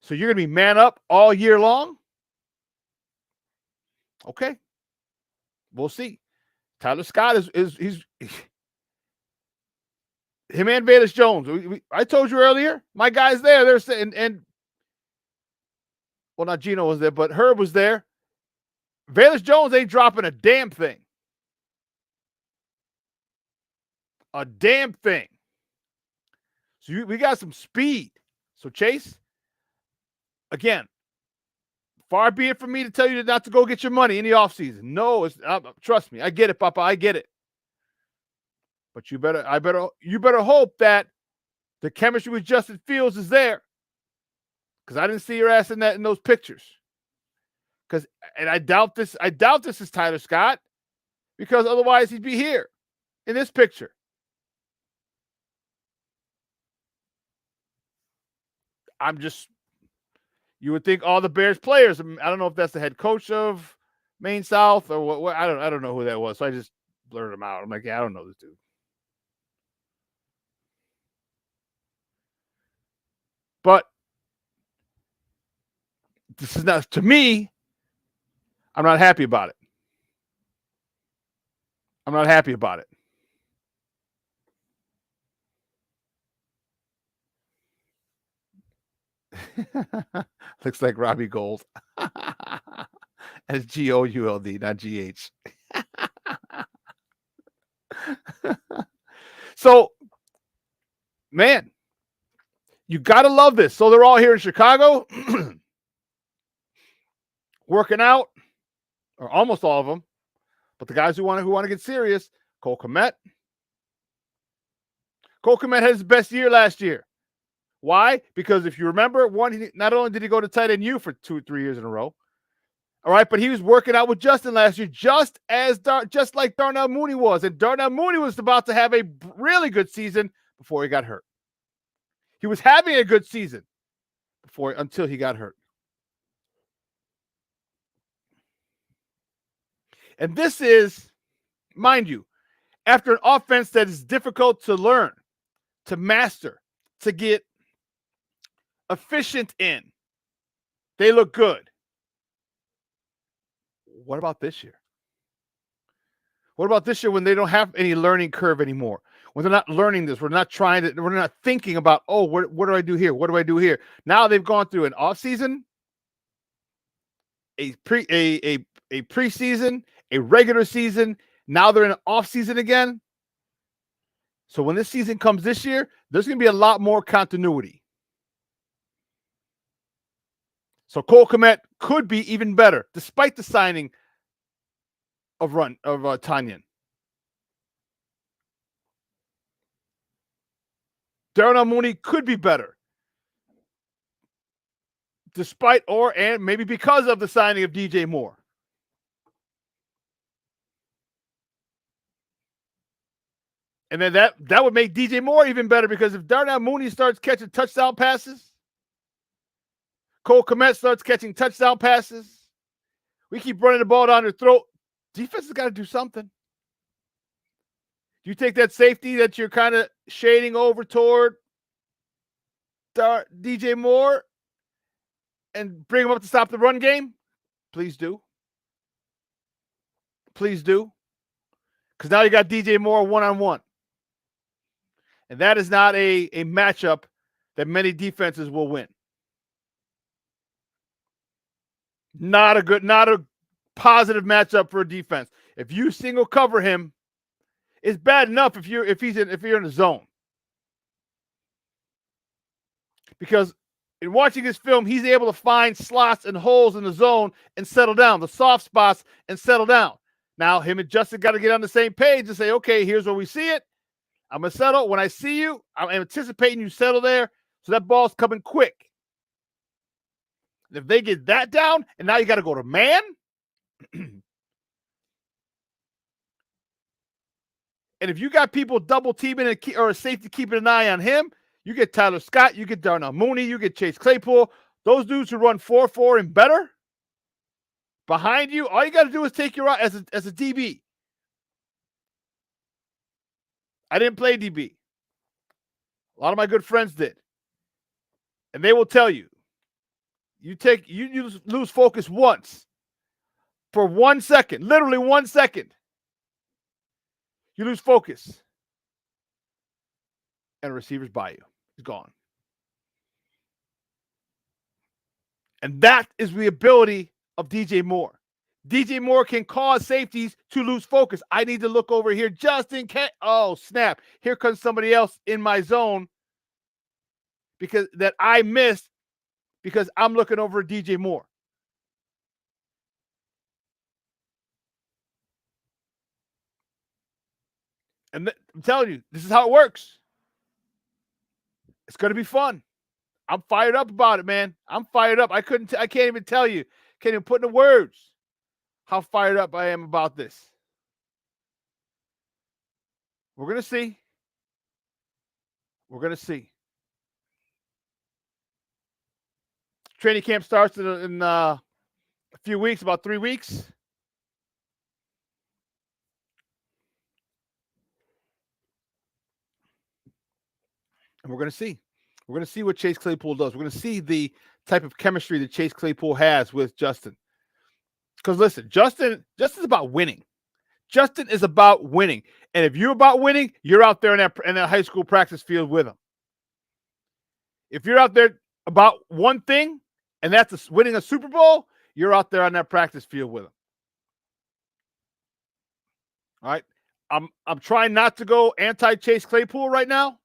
So you're going to be man up all year long? Okay. We'll see. Tyler Scott he's him and Velus Jones. I told you earlier, my guy's there. They're saying, and well, not Gino was there, but Herb was there. Velus Jones ain't dropping a damn thing. A damn thing. So we got some speed. So Chase, again, far be it from me to tell you not to go get your money in the offseason. No, trust me. I get it, Papa. I get it. But you better hope that the chemistry with Justin Fields is there. Because I didn't see your ass in those pictures. And I doubt this is Tyler Scott, because otherwise he'd be here in this picture. You would think all the Bears players, I don't know if that's the head coach of Maine South or what I don't know who that was. So I just blurted him out. I'm like, yeah, I don't know this dude. But this is not, to me, I'm not happy about it. I'm not happy about it. Looks like Robbie Gould. That's Gould, not GH. So, man, you got to love this. So they're all here in Chicago working out, or almost all of them. But the guys who want to get serious, Cole Kmet. Cole Kmet had his best year last year. Why? Because if you remember, not only did he go to tight end U for 2-3 years in a row, all right, but he was working out with Justin last year, just like Darnell Mooney was. And Darnell Mooney was about to have a really good season before he got hurt. He was having a good season until he got hurt. And this is, mind you, after an offense that is difficult to learn, to master, to get efficient in. They look good. What about this year? What about this year when they don't have any learning curve anymore? When they're not learning this, we're not thinking about, oh, what do I do here? What do I do here? Now they've gone through an offseason, a preseason, a regular season. Now they're in an offseason again. So when this season comes this year, there's going to be a lot more continuity. So Cole Kmet could be even better, despite the signing of Tanyan. Darnell Mooney could be better, despite and maybe because of the signing of DJ Moore. And then that would make DJ Moore even better, because if Darnell Mooney starts catching touchdown passes, Cole Kmet starts catching touchdown passes, we keep running the ball down their throat, defense has got to do something. You take that safety that you're kind of shading over toward DJ Moore and bring him up to stop the run game? Please do. Please do. Because now you got DJ Moore one-on-one. And that is not a matchup that many defenses will win. Not a positive matchup for a defense. If you single cover him, it's bad enough if you're in a zone. Because in watching his film, he's able to find slots and holes in the zone and settle down, the soft spots and settle down. Now, him and Justin got to get on the same page and say, okay, here's where we see it. I'm going to settle. When I see you, I'm anticipating you settle there, so that ball's coming quick. If they get that down, and now you got to go to man, and if you got people double teaming or a safety keeping an eye on him, you get Tyler Scott, you get Darnell Mooney, you get Chase Claypool. Those dudes who run 4.4 and better, behind you, all you got to do is take your as a DB. I didn't play DB. A lot of my good friends did. And they will tell you, you lose focus once for 1 second, literally 1 second. You lose focus. And a receiver's by you. He's gone. And that is the ability of DJ Moore. DJ Moore can cause safeties to lose focus. I need to look over here just in case. Oh, snap. Here comes somebody else in my zone because that I missed because I'm looking over at DJ Moore. And I'm telling you, this is how it works. It's going to be fun. I'm fired up about it, man. I'm fired up. I can't even tell you. Can't even put into words how fired up I am about this. We're going to see. We're going to see. Training camp starts in a few weeks, about 3 weeks. And we're going to see. We're going to see what Chase Claypool does. We're going to see the type of chemistry that Chase Claypool has with Justin. Because listen, Justin's about winning. Justin is about winning. And if you're about winning, you're out there in that high school practice field with him. If you're out there about one thing, and that's winning a Super Bowl, you're out there on that practice field with him. All right? I'm trying not to go anti-Chase Claypool right now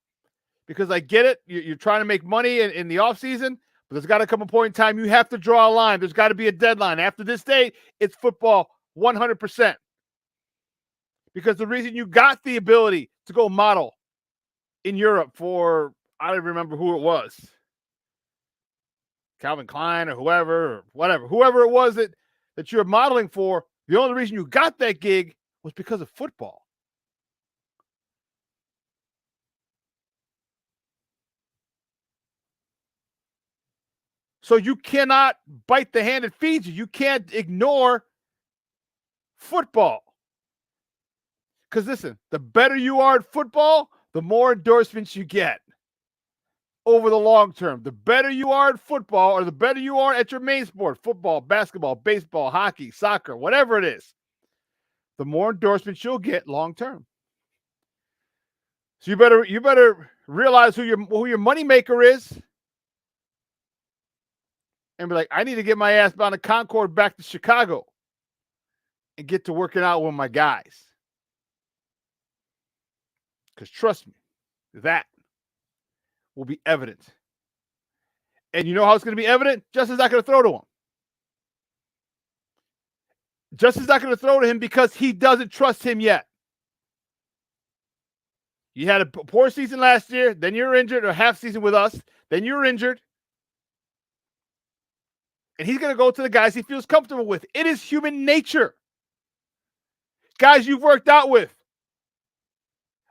because I get it. You're trying to make money in the offseason, but there's got to come a point in time you have to draw a line. There's got to be a deadline. After this date, it's football 100%. Because the reason you got the ability to go model in Europe for, I don't remember who it was, Calvin Klein or whoever it was that you're modeling for, the only reason you got that gig was because of football. So you cannot bite the hand that feeds you. You can't ignore football. Because listen, the better you are at football, the more endorsements you get over the long term. The better you are at football or the better you are at your main sport, football, basketball, baseball, hockey, soccer, whatever it is, the more endorsements you'll get long term. So you better realize who your moneymaker is and be like, I need to get my ass down to Concord back to Chicago and get to working out with my guys. Because trust me, that will be evident. And you know how it's going to be evident? Justin's not going to throw to him. Justin's not going to throw to him because he doesn't trust him yet. You had a poor season last year, then you're injured, or half season with us, then you're injured. And he's going to go to the guys he feels comfortable with. It is human nature. Guys you've worked out with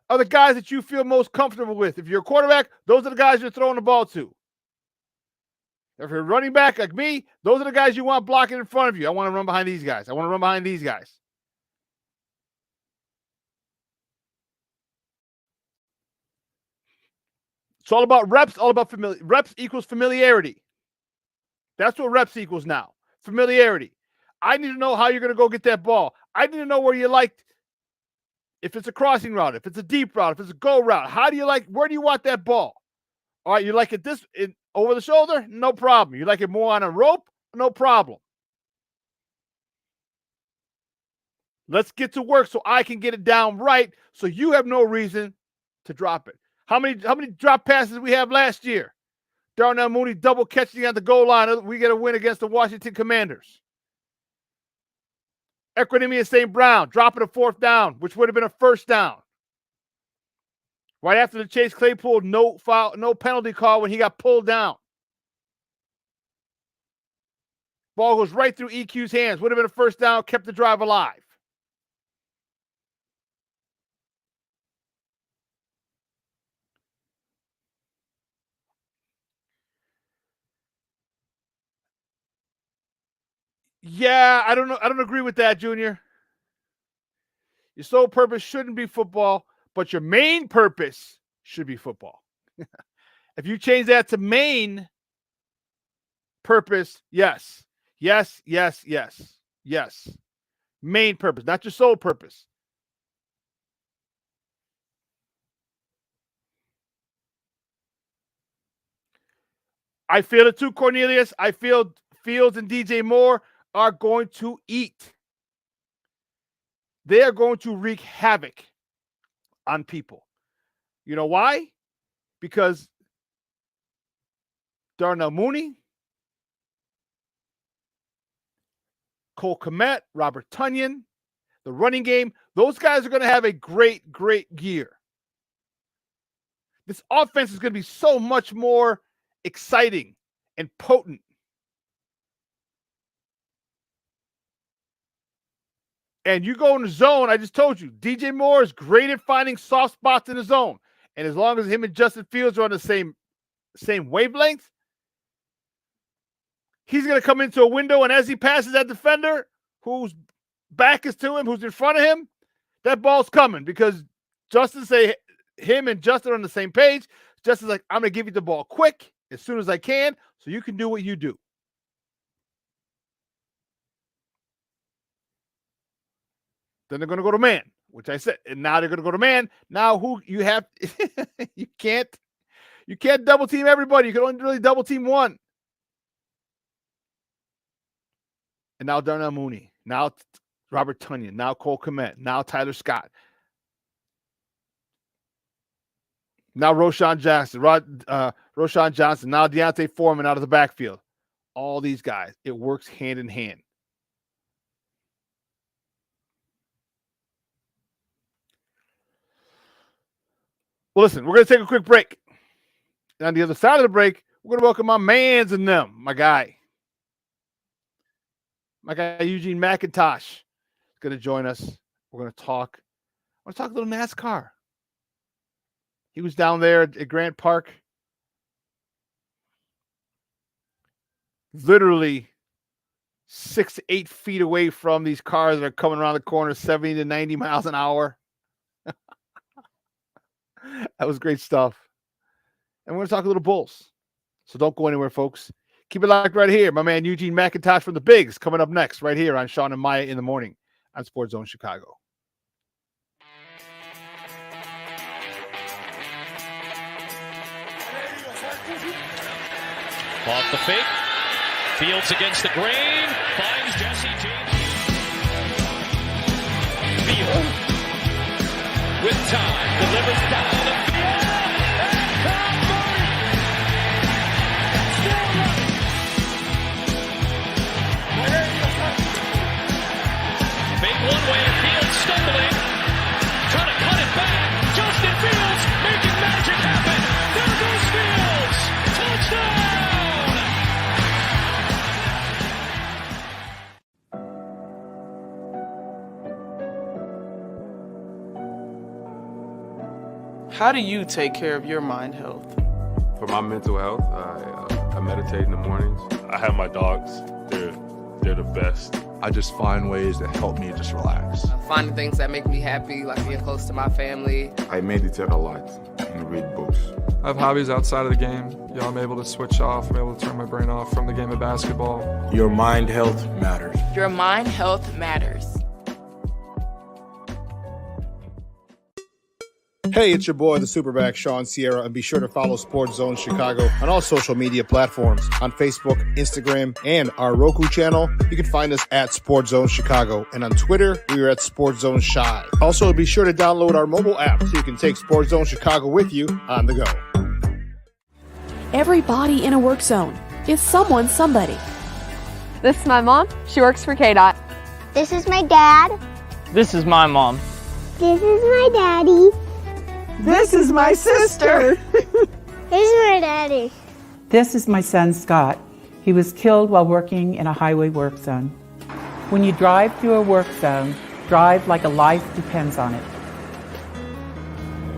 are the guys that you feel most comfortable with. If you're a quarterback, those are the guys you're throwing the ball to. If you're a running back like me, those are the guys you want blocking in front of you. I want to run behind these guys. I want to run behind these guys. It's all about reps, all about reps equals familiarity. That's what reps equals now. Familiarity. I need to know how you're going to go get that ball. I need to know where you like, if it's a crossing route, if it's a deep route, if it's a go route. Where do you want that ball? All right, you like it over the shoulder? No problem. You like it more on a rope? No problem. Let's get to work so I can get it down right so you have no reason to drop it. How many drop passes did we have last year? Darnell Mooney double catching at the goal line. We get a win against the Washington Commanders. Equinemius St. Brown dropping a fourth down, which would have been a first down. Right after the Chase Claypool no penalty call when he got pulled down. Ball goes right through EQ's hands. Would have been a first down, kept the drive alive. Yeah, I don't know. I don't agree with that, Junior. Your sole purpose shouldn't be football, but your main purpose should be football. If you change that to main purpose, yes. Yes, yes, yes. Yes. Main purpose, not your sole purpose. I feel it too, Cornelius. I feel Fields and DJ Moore are going to eat. They are going to wreak havoc on people. You know why? Because Darnell Mooney, Cole Kmet, Robert Tonyan, the running game, those guys are going to have a great, great year. This offense is going to be so much more exciting and potent. And you go in the zone, I just told you, DJ Moore is great at finding soft spots in the zone. And as long as him and Justin Fields are on the same wavelength, he's going to come into a window, and as he passes that defender whose back is to him, who's in front of him, that ball's coming because him and Justin are on the same page. Justin's like, I'm going to give you the ball quick as soon as I can so you can do what you do. Then they're going to go to man, which I said, and now they're going to go to man. Now who you have, you can't double team everybody. You can only really double team one. And now Darnell Mooney, now Robert Tonyan, now Cole Kmet, now Tyler Scott, now Roshan Johnson, now Deontay Foreman out of the backfield. All these guys, it works hand in hand. Well, listen, we're going to take a quick break. And on the other side of the break, we're going to welcome my mans and them, my guy Eugene McIntosh is going to join us. We're going to talk. I want to talk a little NASCAR. He was down there at Grant Park, literally 6 to 8 feet away from these cars that are coming around the corner, 70 to 90 miles an hour. That was great stuff. And we're going to talk a little Bulls. So don't go anywhere, folks. Keep it locked right here. My man Eugene McIntosh from the Bigs coming up next right here on Shawn and Maya in the Morning on Sports Zone Chicago. Off the fake. Fields against the grain. Finds Jesse James. Fields with time. Delivers down the field. And Cowboys still running. Fake one way. Fields stumbling. Trying to cut it back. Justin Fields making magic happen. There goes Fields. Touchdown. How do you take care of your mind health? For my mental health, I meditate in the mornings. I have my dogs. They're the best. I just find ways that help me just relax. Finding things that make me happy, like being close to my family. I meditate a lot and read books. I have hobbies outside of the game. I'm able to switch off. I'm able to turn my brain off from the game of basketball. Your mind health matters. Your mind health matters. Hey, it's your boy, the SuperBack, Shawn Sierra, and be sure to follow Sports Zone Chicago on all social media platforms, on Facebook, Instagram, and our Roku channel. You can find us at Sports Zone Chicago, and on Twitter, we are at Sports Zone Shy. Also, be sure to download our mobile app so you can take Sports Zone Chicago with you on the go. Everybody in a work zone is someone somebody. This is my mom. She works for KDOT. This is my dad. This is my mom. This is my daddy. This is my sister. This is my daddy. This is my son, Scott. He was killed while working in a highway work zone. When you drive through a work zone, drive like a life depends on it.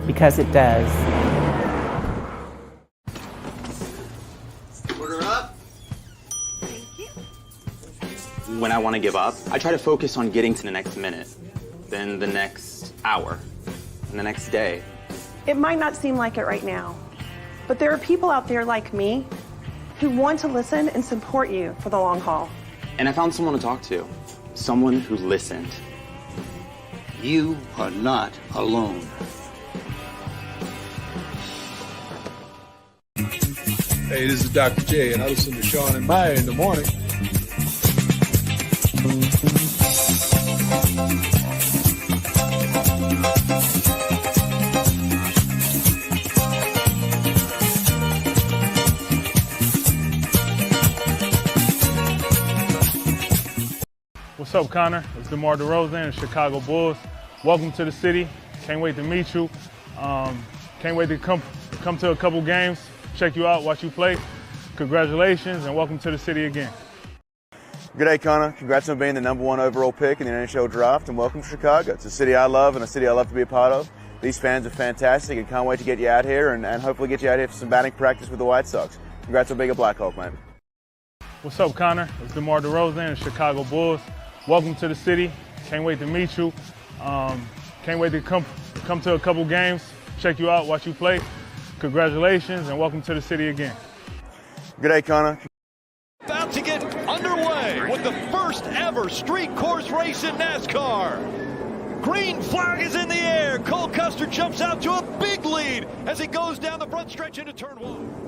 Because it does. When I want to give up, I try to focus on getting to the next minute, then the next hour, and the next day. It might not seem like it right now, but there are people out there like me who want to listen and support you for the long haul. And I found someone to talk to, someone who listened. You are not alone. Hey, this is Dr. J, and I listen to Shawn and Maya in the morning. What's up, Connor? It's DeMar DeRozan, Chicago Bulls. Welcome to the city. Can't wait to meet you. Can't wait to come to a couple games, check you out, watch you play. Congratulations, and welcome to the city again. Good day, Connor. Congrats on being the #1 overall pick in the NHL draft, and welcome to Chicago. It's a city I love and a city I love to be a part of. These fans are fantastic, and can't wait to get you out here and hopefully get you out here for some batting practice with the White Sox. Congrats on being a Blackhawk, mate. What's up, Connor? It's DeMar DeRozan, Chicago Bulls. Welcome to the city. Can't wait to meet you. Can't wait to come to a couple games, check you out, watch you play. Congratulations, and welcome to the city again. Good day, Connor. About to get underway with the first ever street course race in NASCAR. Green flag is in the air. Cole Custer jumps out to a big lead as he goes down the front stretch into turn 1.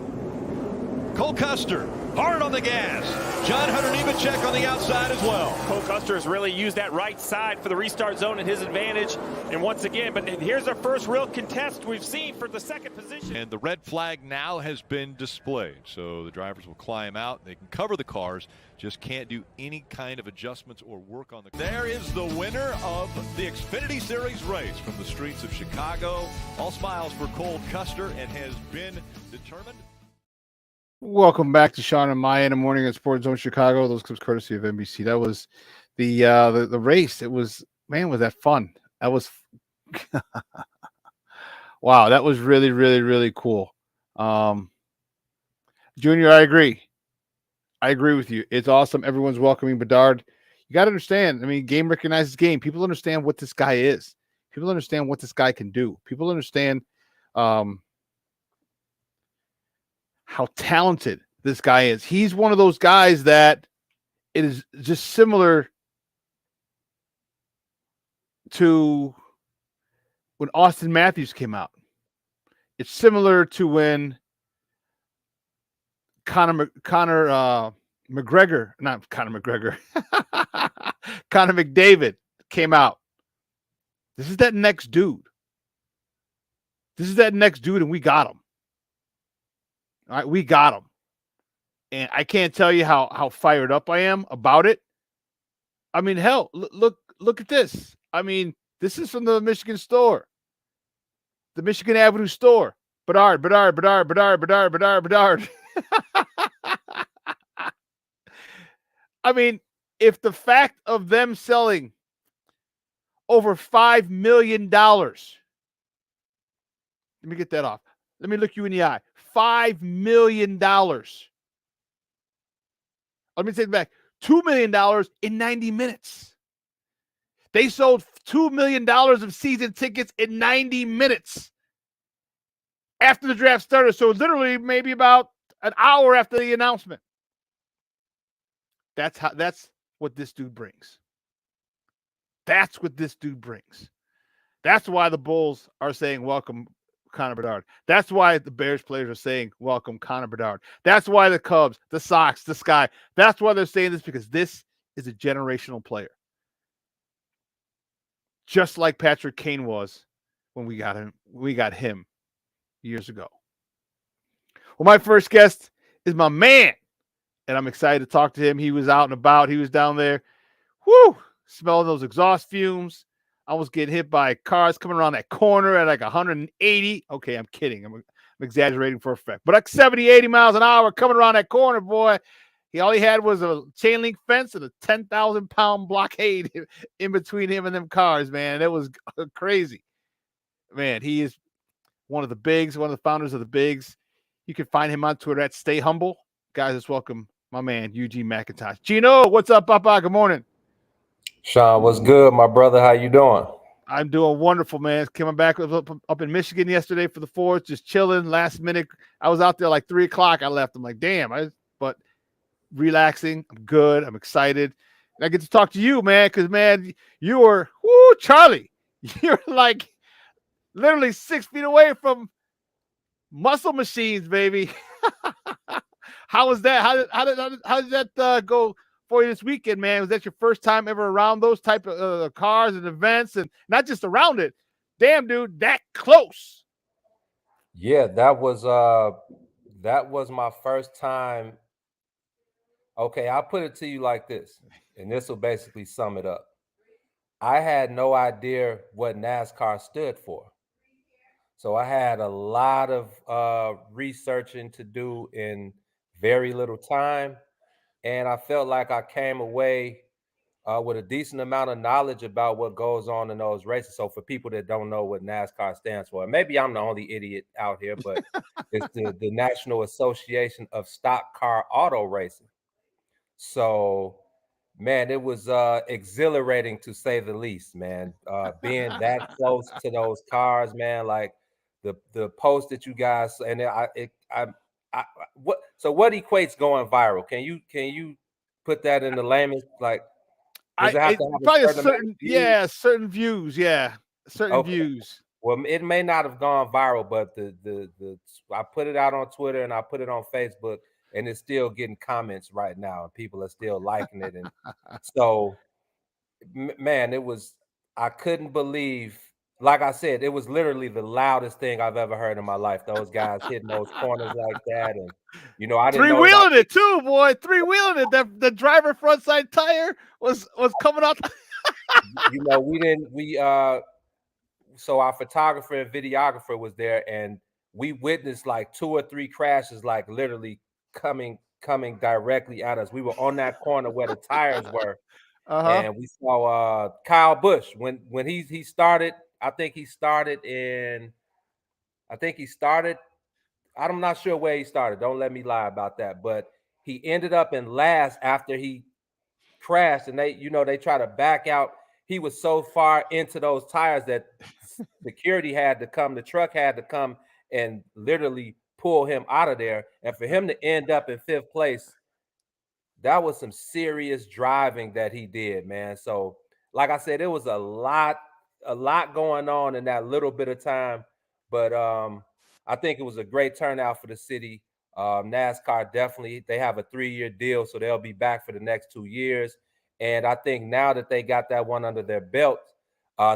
Cole Custer hard on the gas. John Hunter Nemechek on the outside as well. Cole Custer has really used that right side for the restart zone in his advantage. And once again, but here's our first real contest we've seen for the second position. And the red flag now has been displayed. So the drivers will climb out. They can cover the cars, just can't do any kind of adjustments or work on the cars. There is the winner of the Xfinity Series race from the streets of Chicago. All smiles for Cole Custer, and has been determined. Welcome back to Shawn and Maya in the morning at Sports Zone Chicago. Those clips courtesy of NBC. That was the race. It was, man, was that fun? That was wow. That was really, really, really cool. Junior, I agree. I agree with you. It's awesome. Everyone's welcoming Bedard. You got to understand. I mean, game recognizes game. People understand what this guy is. People understand what this guy can do. People understand how talented this guy is. He's one of those guys that it is just similar to when Austin Matthews came out. It's similar to when Conor McDavid came out. This is that next dude. This is that next dude, and we got him. All right, we got him. And I can't tell you how fired up I am about it. I mean, hell, look at this. I mean, this is from the Michigan store. The Michigan Avenue store. Bedard. I mean, if the fact of them selling over $5 million, let me get that off. Let me look you in the eye. $5 million. Let me take it back. $2 million in 90 minutes. They sold $2 million of season tickets in 90 minutes after the draft started. So literally maybe about an hour after the announcement. That's what this dude brings. That's what this dude brings. That's why the Bulls are saying welcome Connor Bedard. That's why the Bears players are saying welcome Connor Bedard. That's why the Cubs, the Sox, the Sky, that's why they're saying this, because this is a generational player. Just like Patrick Kane was when we got him years ago. Well, my first guest is my man, and I'm excited to talk to him. He was out and about. He was down there, smelling those exhaust fumes. I was getting hit by cars coming around that corner at like 180. Okay, I'm kidding. I'm exaggerating for effect. But like 70, 80 miles an hour coming around that corner, boy. All he had was a chain link fence and a 10,000-pound blockade in between him and them cars, man. It was crazy. Man, he is one of the bigs, one of the founders of the bigs. You can find him on Twitter at Stay Humble. Guys, let's welcome my man, Eugene McIntosh. Gino, what's up, Papa? Good morning. Shawn, what's good, my brother? How you doing? I'm doing wonderful, man. Coming back up in Michigan yesterday for the 4th, just chilling. Last minute, I was out there like 3 o'clock. I left. I'm like, damn. But relaxing. I'm good. I'm excited. And I get to talk to you, man, because man, you were Charlie. You're like literally 6 feet away from muscle machines, baby. How was that? How did that go for you this weekend, man? Was that your first time ever around those type of cars and events, and not just around it? Damn, dude, that close. Yeah, that was my first time. Okay, I'll put it to you like this, and this will basically sum it up. I had no idea what NASCAR stood for. So I had a lot of researching to do in very little time. And I felt like I came away with a decent amount of knowledge about what goes on in those races. So for people that don't know what NASCAR stands for, maybe I'm the only idiot out here, but it's the National Association of Stock Car Auto Racing. So, man, it was exhilarating to say the least, man. Being that close to those cars, man, like the post that you guys and what equates going viral? Can you put that in the layman's like? Does it have to have probably a certain certain views, certain views. Well, it may not have gone viral, but I put it out on Twitter and I put it on Facebook, and it's still getting comments right now, and people are still liking it. And so, man, I couldn't believe. Like I said, it was literally the loudest thing I've ever heard in my life. Those guys hitting those corners like that, and I didn't know Three-wheeling it too, boy. Three-wheeling it. The driver front side tire was coming out. So our photographer and videographer was there, and we witnessed like 2 or 3 crashes, like literally coming directly at us. We were on that corner where the tires were, and we saw Kyle Busch when he started. I'm not sure where he started. Don't let me lie about that. But he ended up in last after he crashed, and they try to back out. He was so far into those tires that security had to come. The truck had to come and literally pull him out of there. And for him to end up in 5th place, that was some serious driving that he did, man. So, like I said, it was a lot going on in that little bit of time. But I think it was a great turnout for the city. NASCAR definitely, they have a 3-year deal, so they'll be back for the next 2 years. And I think now that they got that one under their belt,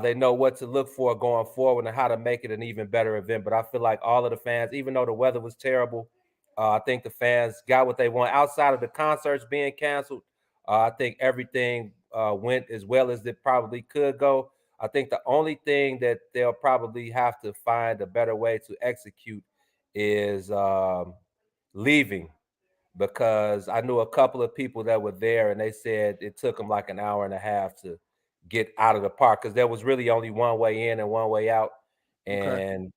they know what to look for going forward and how to make it an even better event. But I feel like all of the fans, even though the weather was terrible, I think the fans got what they want. Outside of the concerts being canceled, I think everything went as well as it probably could go. I think the only thing that they'll probably have to find a better way to execute is leaving, because I knew a couple of people that were there and they said it took them like an hour and a half to get out of the park because there was really only one way in and one way out. And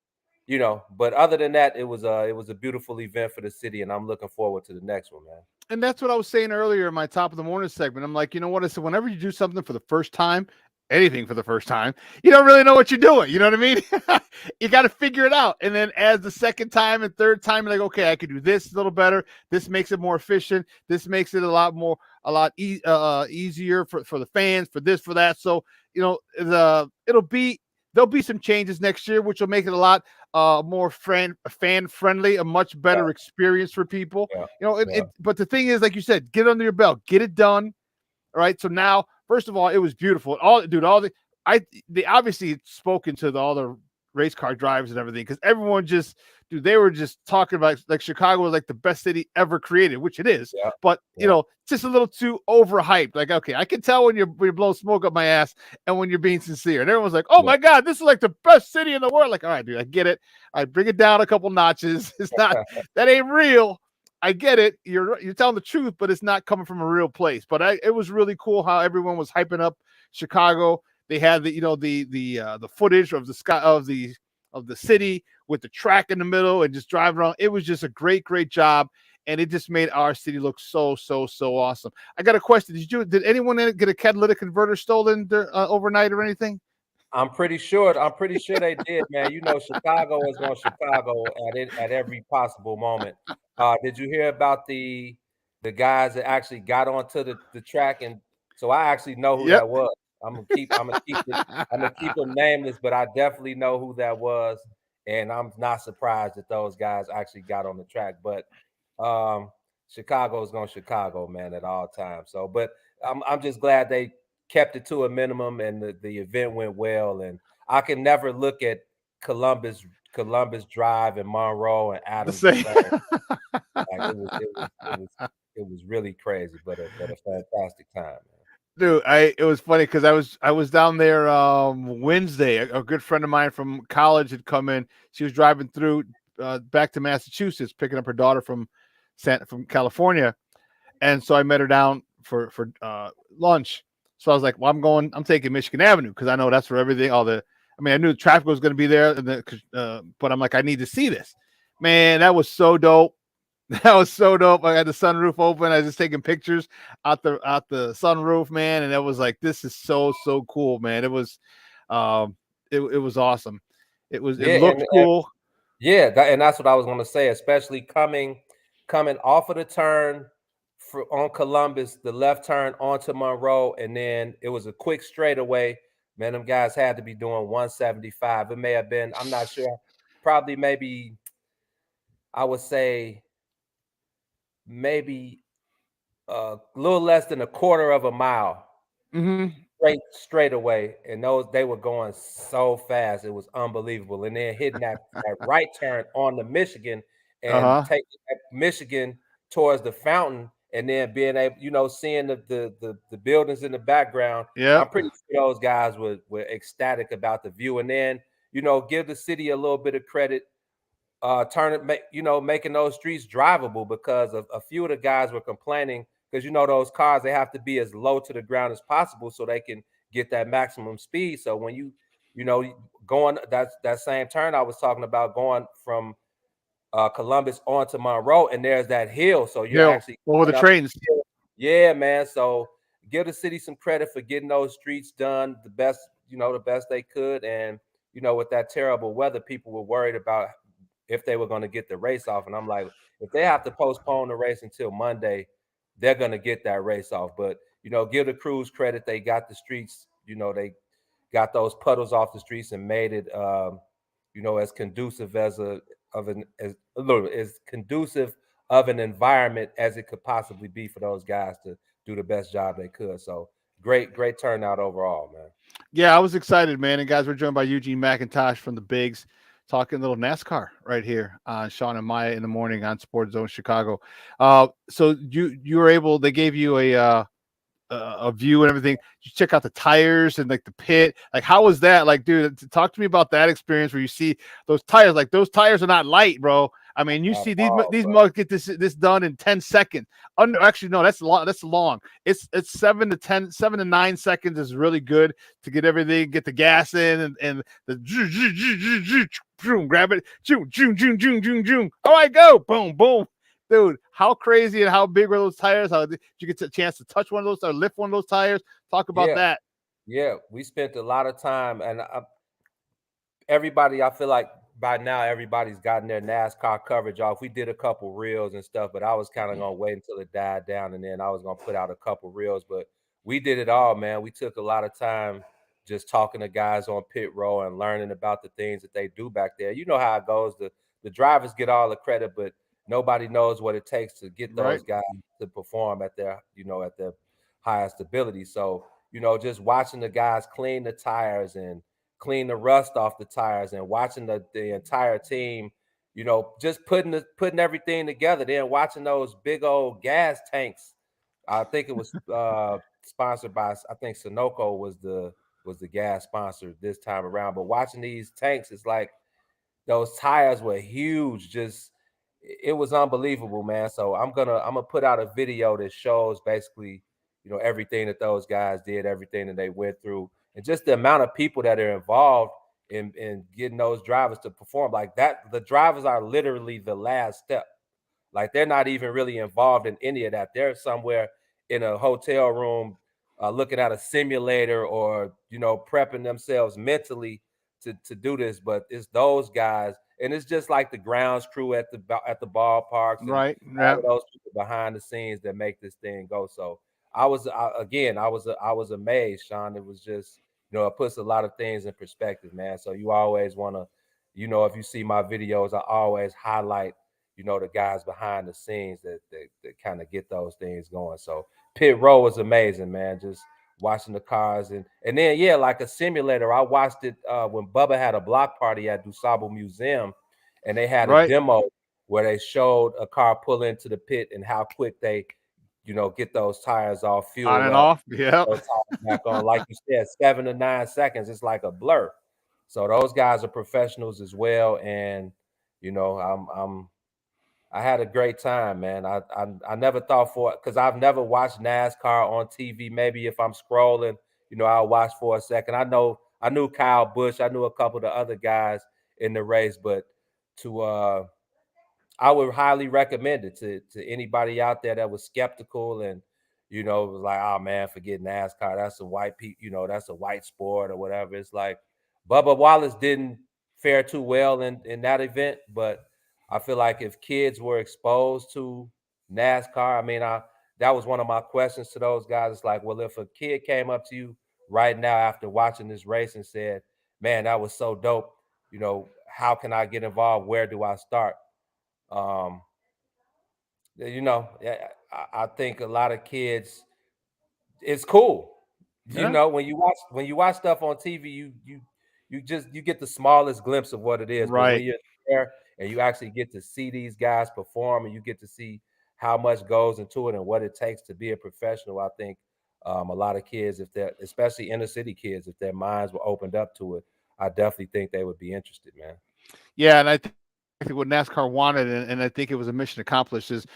but other than that, it was a beautiful event for the city, and I'm looking forward to the next one, man. And that's what I was saying earlier in my top of the morning segment. I'm like, you know what? I said, whenever you do something for the first time, anything for the first time, you don't really know what you're doing. You know what I mean? You got to figure it out. And then as the second time and third time, you're like, okay, I could do this a little better. This makes it more efficient. This makes it a lot easier for the fans, for this, for that. So, there'll be some changes next year, which will make it a lot more fan friendly, a much better experience for people. But the thing is, like you said, get it under your belt, get it done. All right. So now, first of all, it was beautiful. They obviously spoken to all the race car drivers and everything, because everyone they were just talking about like Chicago was like the best city ever created, which it is. But just a little too overhyped. Like, okay, I can tell when you're blowing smoke up my ass and when you're being sincere. And everyone's like, oh my God, this is like the best city in the world. Like, all right, dude, I get it. I bring it down a couple notches. It's not that ain't real. I get it. You're telling the truth, but it's not coming from a real place. But it was really cool how everyone was hyping up Chicago. They had the footage of the sky of the city with the track in the middle and just driving around. It was just a great job. and it just made our city look so awesome. I got a question. Did anyone get a catalytic converter stolen overnight or anything? I'm pretty sure they did, man. You know, Chicago is going Chicago at every possible moment. Did you hear about the guys that actually got onto the track? And so I actually know who that was. I'm gonna keep them nameless, but I definitely know who that was, and I'm not surprised that those guys actually got on the track. But Chicago is going Chicago, man, at all times. So, but I'm just glad they kept it to a minimum and the event went well. And I can never look at Columbus Drive and Monroe and Adams the same. Like it was really crazy, but a fantastic time, man. Dude, it was funny because I was down there Wednesday. A good friend of mine from college had come in. She was driving through back to Massachusetts, picking up her daughter from California, and so I met her down for lunch. So I was like, well, I'm taking Michigan Avenue because I know that's where I knew the traffic was going to be there, but I'm like, I need to see this. Man, that was so dope. That was so dope. I had the sunroof open. I was just taking pictures out the sunroof, man. And it was like, this is so cool, man. It was, it was awesome. It looked cool. And that's what I was going to say, especially coming off of the turn on Columbus, the left turn onto Monroe, and then it was a quick straightaway. Man, them guys had to be doing 175. It may have been, I'm not sure, probably maybe, I would say maybe a little less than a quarter of a mile straight away. And they were going so fast. It was unbelievable. And then hitting that right turn on the Michigan and taking that Michigan towards the fountain, and then being able, seeing the buildings in the background. Yeah, I'm pretty sure those guys were ecstatic about the view. And then, give the city a little bit of credit, making those streets drivable, because a few of the guys were complaining because those cars, they have to be as low to the ground as possible so they can get that maximum speed. So when you going that same turn I was talking about, going from Columbus onto Monroe, and there's that hill. So you're actually over the trains. Yeah, man. So give the city some credit for getting those streets done the best they could. And with that terrible weather, people were worried about if they were going to get the race off. And I'm like, if they have to postpone the race until Monday, they're going to get that race off. But give the crews credit. They got the streets, they got those puddles off the streets and made it as conducive as conducive of an environment as it could possibly be for those guys to do the best job they could. So great turnout overall, man. Yeah, I was excited, man. And guys, we're joined by Eugene McIntosh from the Bigs, talking a little NASCAR right here on Shawn and Maya in the morning on Sports Zone Chicago. So you were able, they gave you a view and everything. You check out the tires and like the pit. Like, how was that? Like, dude, talk to me about that experience where you see those tires. Like, those tires are not light, bro. I mean, you see these mugs get this done in 10 seconds. Actually, no, that's long. That's long. It's 7 to 9 seconds is really good to get everything, get the gas in and the grab it. All right, go. Boom, boom. Dude, how crazy and how big were those tires? How did you get a chance to touch one of those or lift one of those tires? Talk about that. Yeah, we spent a lot of time, and everybody, I feel like by now everybody's gotten their NASCAR coverage off. We did a couple reels and stuff, but I was kind of gonna wait until it died down, and then I was gonna put out a couple reels. But we did it all, man. We took a lot of time just talking to guys on pit row and learning about the things that they do back there. You know how it goes. The drivers get all the credit, but nobody knows what it takes to get those guys to perform at their highest ability. So, just watching the guys clean the tires and clean the rust off the tires, and watching the entire team, just putting everything together. Then watching those big old gas tanks. I think it was sponsored by, I think Sunoco was the gas sponsor this time around. But watching these tanks, it's like those tires were huge. Just, it was unbelievable, man. So I'm gonna put out a video that shows basically, everything that those guys did, everything that they went through, and just the amount of people that are involved in getting those drivers to perform like that. The drivers are literally the last step. Like they're not even really involved in any of that. They're somewhere in a hotel room looking at a simulator or, prepping themselves mentally to do this. But it's those guys, and it's just like the grounds crew at the ballparks and Right. all Yeah. of those people behind the scenes that make this thing go. So I was amazed, Shawn. It was just, it puts a lot of things in perspective, man. So you always want to, if you see my videos, I always highlight, the guys behind the scenes that kind of get those things going. So pit row was amazing, man. Just watching the cars and then like a simulator. I watched it when Bubba had a block party at DuSable Museum, and they had a demo where they showed a car pull into the pit and how quick they, get those tires all fueled on and up, off. Yeah. those tires back on. Like you said, 7 to 9 seconds. It's like a blur. So those guys are professionals as well, and I had a great time, man. I never thought because I've never watched NASCAR on TV. Maybe if I'm scrolling, I'll watch for a second. I knew Kyle Busch. I knew a couple of the other guys in the race, but I would highly recommend it to anybody out there that was skeptical and was like, oh man, forget NASCAR. That's a white people, that's a white sport or whatever. It's like Bubba Wallace didn't fare too well in that event, but I feel like if kids were exposed to NASCAR, I mean, that was one of my questions to those guys. It's like, well, if a kid came up to you right now after watching this race and said, man, that was so dope, how can I get involved? Where do I start? I think a lot of kids, it's cool. Yeah. When you watch stuff on TV, you get the smallest glimpse of what it is. But when Right. you're there and you actually get to see these guys perform and you get to see how much goes into it and what it takes to be a professional, I think a lot of kids, if they're especially inner city kids, if their minds were opened up to it, I definitely think they would be interested, man. Yeah, and I think what NASCAR wanted, and I think it was a mission accomplished, is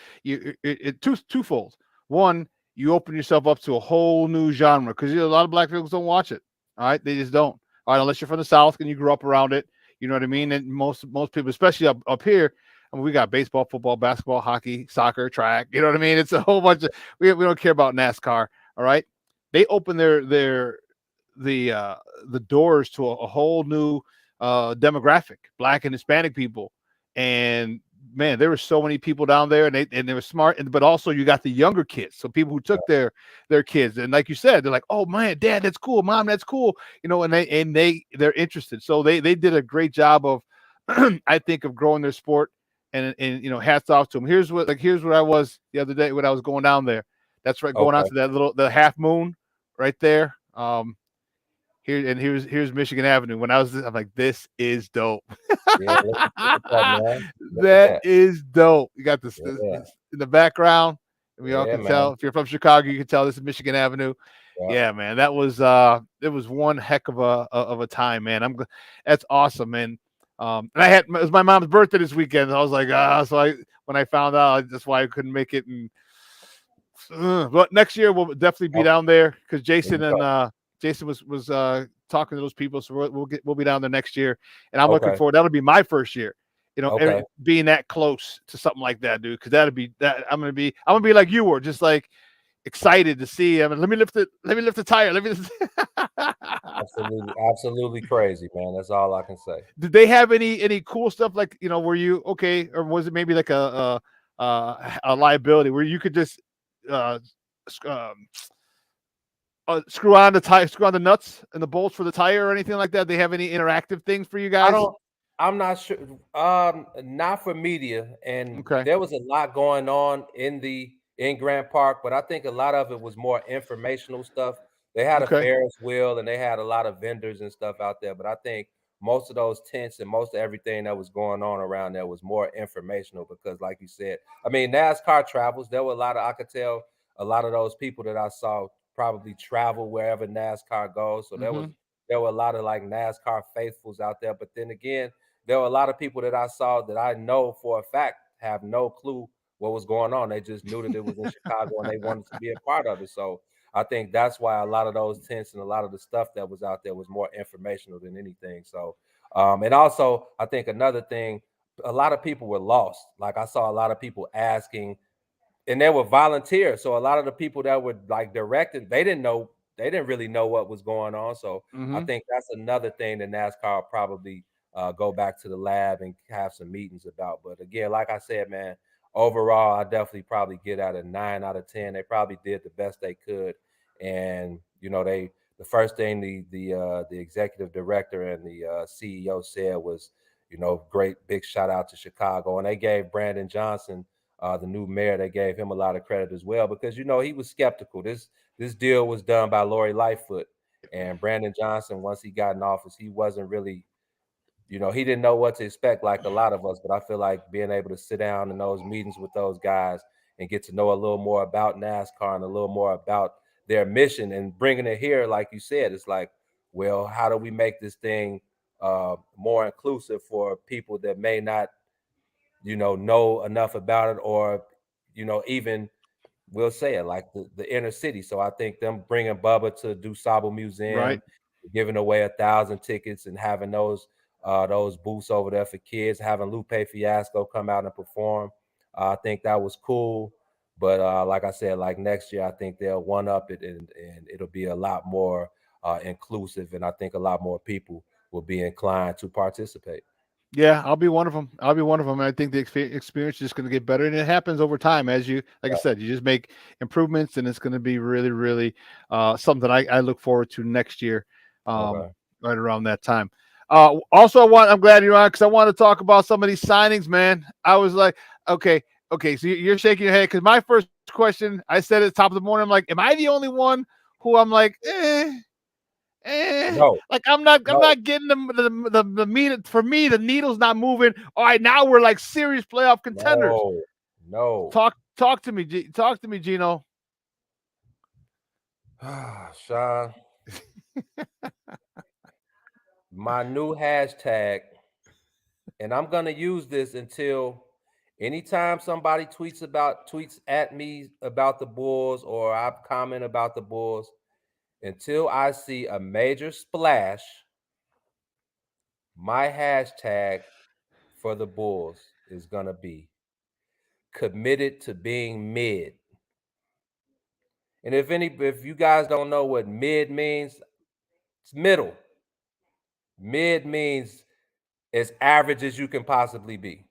twofold. One, you open yourself up to a whole new genre because a lot of black folks don't watch it. All right, they just don't. All right, unless you're from the South and you grew up around it, you know what I mean. And most people, especially up here, I mean, we got baseball, football, basketball, hockey, soccer, track. You know what I mean? It's a whole bunch of we don't care about NASCAR. All right, they open the doors to a whole new demographic, black and Hispanic people. And man, there were so many people down there, and they were smart. But also, you got the younger kids, so people who took their kids, and like you said, they're like, "Oh man, Dad, that's cool. Mom, that's cool." And they're interested. So they did a great job of, I think, of growing their sport. And hats off to them. Here's what I was the other day when I was going down there. That's right, going out to the half moon right there. Here's Michigan Avenue. When I'm like, this is dope. Yeah, look at that, man. That is dope. You got this in the background. We all can tell. If you're from Chicago, you can tell this is Michigan Avenue. Yeah, man. That was it was one heck of a time, man. That's awesome, man. And it was my mom's birthday this weekend. I was like, so when I found out, that's why I couldn't make it. And but next year we'll definitely be down there because Jason was talking to those people, so we'll be down there next year, and I'm looking forward. That'll be my first year, being that close to something like that, dude. Because I'm gonna be like you were, just like excited to see. I mean, let me lift the tire. Absolutely crazy, man. That's all I can say. Did they have any cool stuff like were you okay, or was it maybe like a liability where you could just screw on the nuts and the bolts for the tire or anything like that? They have any interactive things for you guys? I'm not sure. Not for media, and there was a lot going on in Grant Park, but I think a lot of it was more informational stuff. They had a Ferris wheel and they had a lot of vendors and stuff out there, but I think most of those tents and most of everything that was going on around there was more informational because, like you said, I mean, NASCAR travels. There were I could tell a lot of those people that I saw probably travel wherever NASCAR goes. So there were a lot of like NASCAR faithfuls out there. But then again, there were a lot of people that I saw that I know for a fact have no clue what was going on. They just knew that it was in Chicago and they wanted to be a part of it. So I think that's why a lot of those tents and a lot of the stuff that was out there was more informational than anything. So, and also I think another thing, a lot of people were lost. Like I saw a lot of people asking, and they were volunteers. So a lot of the people that were like directed, they didn't really know what was going on. So I think that's another thing that NASCAR probably go back to the lab and have some meetings about. But again, like I said, man, overall, I definitely probably get at a 9 out of 10. They probably did the best they could, and the first thing the executive director and the CEO said was, great big shout out to Chicago, and they gave Brandon Johnson, the new mayor, they gave him a lot of credit as well, because he was skeptical. This deal was done by Lori Lightfoot, and Brandon Johnson, once he got in office, he wasn't really, he didn't know what to expect like a lot of us. But I feel like being able to sit down in those meetings with those guys and get to know a little more about NASCAR and a little more about their mission and bringing it here, like you said, it's like, well, how do we make this thing more inclusive for people that may not know enough about it, or even we'll say it like the inner city. So I think them bringing Bubba to Do Sable Museum, giving away 1,000 tickets and having those booths over there for kids, having Lupe Fiasco come out and perform, I think that was cool. But like I said, like next year, I think they'll one up it, and it'll be a lot more inclusive, and I think a lot more people will be inclined to participate. Yeah, I'll be one of them. And I think the experience is just going to get better, and it happens over time. As you, like I said, you just make improvements, and it's going to be really, really something I look forward to next year, right around that time. Also, I'm glad you're on, because I want to talk about some of these signings, man. I was like, okay, so you're shaking your head, because my first question, I said at the top of the morning, I'm like, am I the only one who I'm like, No. Like I'm not getting the mean. For me, the needle's not moving. All right, now we're like serious playoff contenders. No. Talk to me, Gino. Shawn, my new hashtag, and I'm gonna use this until anytime somebody tweets at me about the Bulls, or I comment about the Bulls, until I see a major splash, my hashtag for the Bulls is gonna be committed to being mid. And if you guys don't know what mid means, it's middle. Mid means as average as you can possibly be.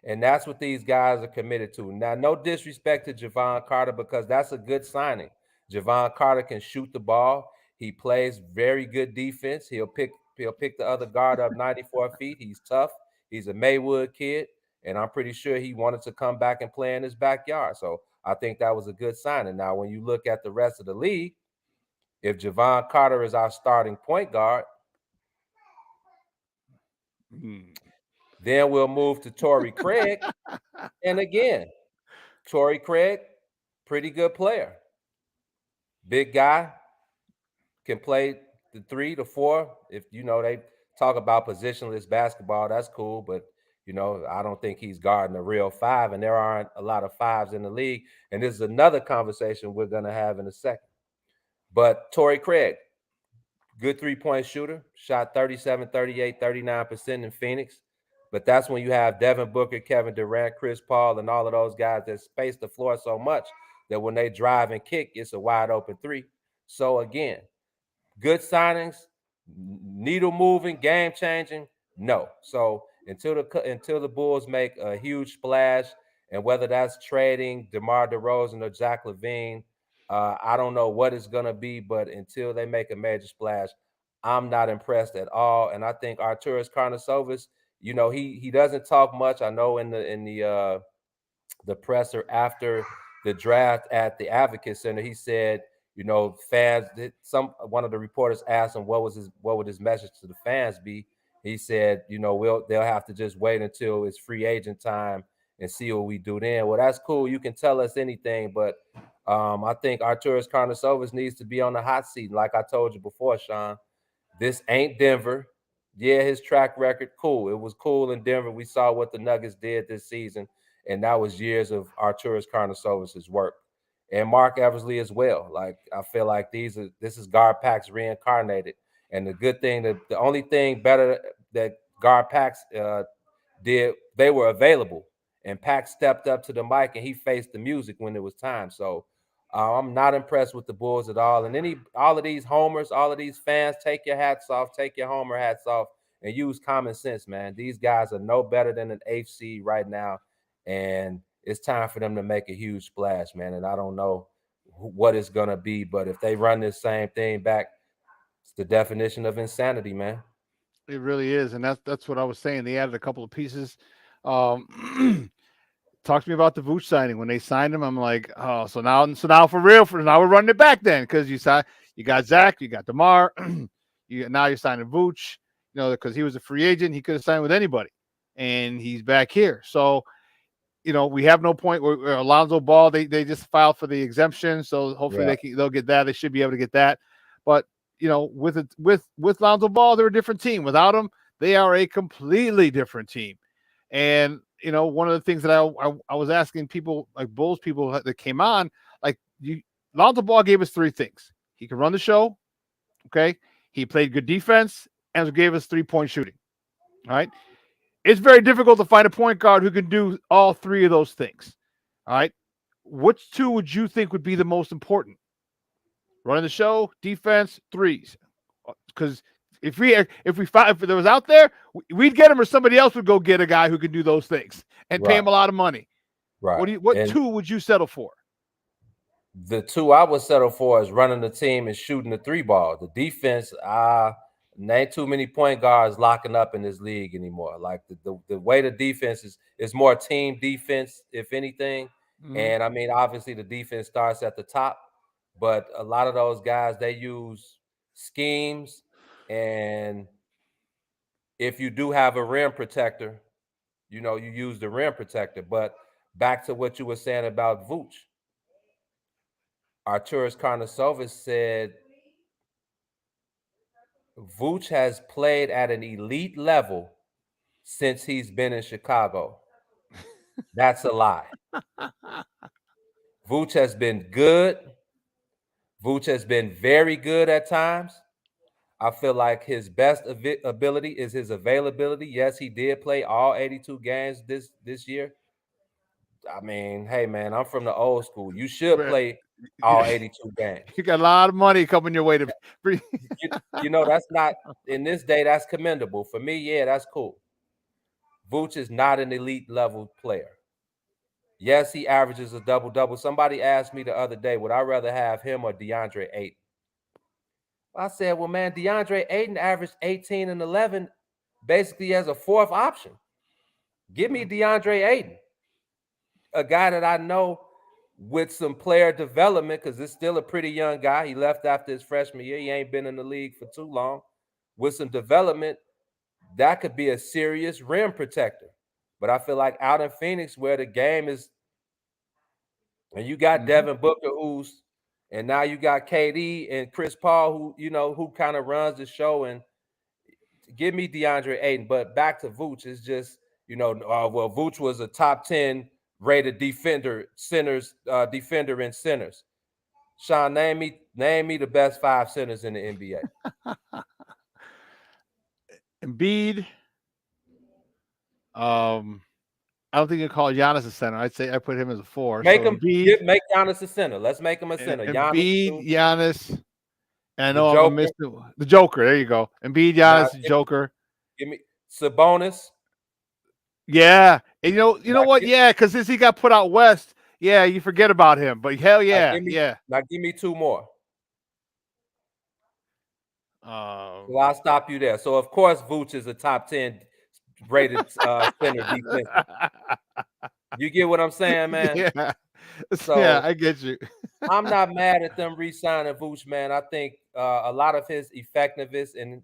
And that's what these guys are committed to. Now, no disrespect to Javon Carter, because that's a good signing. Javon Carter can shoot the ball. He plays very good defense. He'll pick the other guard up 94 feet. He's tough. He's a Maywood kid, and I'm pretty sure he wanted to come back and play in his backyard. So I think that was a good signing. Now, when you look at the rest of the league, if Javon Carter is our starting point guard, then we'll move to Torrey Craig. And again, Torrey Craig, pretty good player. Big guy, can play the 3 to 4. If they talk about positionless basketball, that's cool. But I don't think he's guarding a real 5, and there aren't a lot of 5s in the league. And this is another conversation we're gonna have in a second. But Torrey Craig, good 3-point shooter, shot 37, 38, 39% in Phoenix. But that's when you have Devin Booker, Kevin Durant, Chris Paul, and all of those guys that space the floor so much that when they drive and kick, it's a wide open 3. So again, good signings, needle moving, game changing, no. So until the Bulls make a huge splash, and whether that's trading DeMar DeRozan or Zach LaVine, I don't know what it's gonna be, but until they make a major splash, I'm not impressed at all. And I think Arturas Karnisovas, he doesn't talk much. I know in the presser after the draft at the Advocate Center, he said, fans. One of the reporters asked him what would his message to the fans be. He said, they'll have to just wait until it's free agent time and see what we do then. Well, that's cool. You can tell us anything, but I think Arturas Karnisovas needs to be on the hot seat. Like I told you before, Shawn, this ain't Denver. Yeah, his track record, cool. It was cool in Denver. We saw what the Nuggets did this season, and that was years of Arturas Karnisovas' work. And Mark Eversley as well. Like, I feel like this is GarPax reincarnated. And the good thing, the only thing better that GarPax they were available, and Pack stepped up to the mic and he faced the music when it was time. So I'm not impressed with the Bulls at all. And all of these homers, all of these fans, take your hats off, take your homer hats off, and use common sense, man. These guys are no better than an eighth seed right now, and it's time for them to make a huge splash, man. And I don't know what it's gonna be, but if they run this same thing back, it's the definition of insanity, man. It really is, and that's what I was saying. They added a couple of pieces. Talk to me about the Vooch signing. When they signed him, I'm like, oh, so now for real, now we're running it back then, because you got Zach, you got DeMar, now you're signing Vooch, because he was a free agent, he could have signed with anybody, and he's back here. So, we have no point where Alonzo Ball, they just filed for the exemption, so hopefully they'll get that. They should be able to get that, but with Lonzo Ball, they're a different team. Without him, they are a completely different team. And one of the things that I was asking people, like Bulls people that came on, like Lonzo Ball gave us three things. He could run the show, okay? He played good defense and gave us 3-point shooting. All right. It's very difficult to find a point guard who can do all three of those things. All right. Which two would you think would be the most important? Running the show, defense, threes. Because if there was out there, we'd get him, or somebody else would go get a guy who can do those things and pay him a lot of money. Right. What two would you settle for? The two I would settle for is running the team and shooting the three ball. The defense, there ain't too many point guards locking up in this league anymore. Like the way the defense is more team defense, if anything. Mm-hmm. And I mean, obviously the defense starts at the top, but a lot of those guys, they use schemes, and if you do have a rim protector, you use the rim protector. But back to what you were saying about Vooch. Arturas Karnisovas said Vooch has played at an elite level since he's been in Chicago. That's a lie. Vooch has been good. Vooch has been very good at times. I feel like his best ability is his availability. Yes, he did play all 82 games this year. I mean, hey, man, I'm from the old school. You should play all 82 games. You got a lot of money coming your way to. That's not, in this day, that's commendable. For me, yeah, that's cool. Vooch is not an elite level player. Yes, he averages a double-double. Somebody asked me the other day, would I rather have him or DeAndre Ayton? I said, well, man, DeAndre Ayton averaged 18 and 11 basically as a fourth option. Give me DeAndre Ayton, a guy that I know with some player development, because it's still a pretty young guy. He left after his freshman year. He ain't been in the league for too long. With some development, that could be a serious rim protector. But I feel like out in Phoenix, where the game is, and you got Devin Booker, and now you got KD and Chris Paul, who kind of runs the show, and give me DeAndre Ayton. But back to Vooch, it's just, Vooch was a top 10 rated defender in centers. Shawn, name me the best 5 centers in the NBA. Embiid. I don't think you call Giannis a center. I'd say I put him as a 4. Make Giannis a center. Let's make him a center. Embiid, Giannis. And I know I'm gonna miss the Joker. There you go. Embiid, Giannis, Joker. Give me Sabonis. Yeah, and you know what? Yeah, because since he got put out west, yeah, you forget about him. But hell yeah, yeah. Now give me 2 more. So I'll stop you there. So of course, Vooch is a top 10 rated center defense. You get what I'm saying, man? Yeah. So yeah, I get you. I'm not mad at them re-signing Vooch, man. I think a lot of his effectiveness and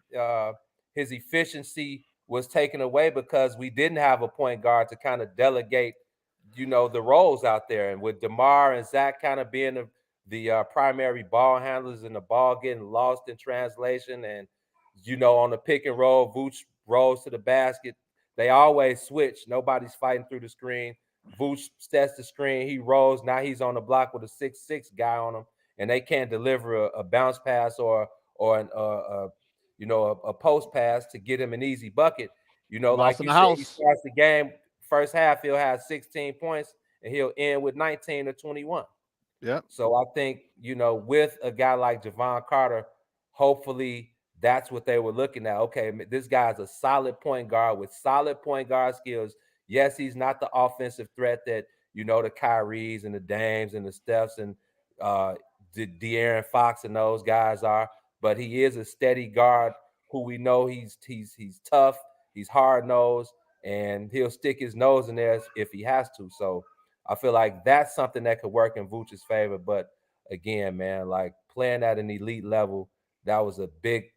his efficiency was taken away because we didn't have a point guard to kind of delegate, the roles out there. And with DeMar and Zach kind of being the primary ball handlers and the ball getting lost in translation, and on the pick and roll, Vooch rolls to the basket. They always switch. Nobody's fighting through the screen. Vooch sets the screen. He rolls. Now he's on the block with a 6'6" guy on him, and they can't deliver a bounce pass or a post pass to get him an easy bucket. You know, Mouse like in you the said, he house. starts the game, first half, he'll have 16 points and he'll end with 19 or 21. Yep. So I think, you know, with a guy like Javon Carter, hopefully that's what they were looking at. Okay, this guy's a solid point guard with solid point guard skills. Yes, he's not the offensive threat that, you know, the Kyries and the Dames and the Stephs and the De'Aaron Fox and those guys are, but he is a steady guard who we know he's tough, he's hard-nosed, and he'll stick his nose in there if he has to. So I feel like that's something that could work in Vooch's favor. But again, man, like playing at an elite level, that was a big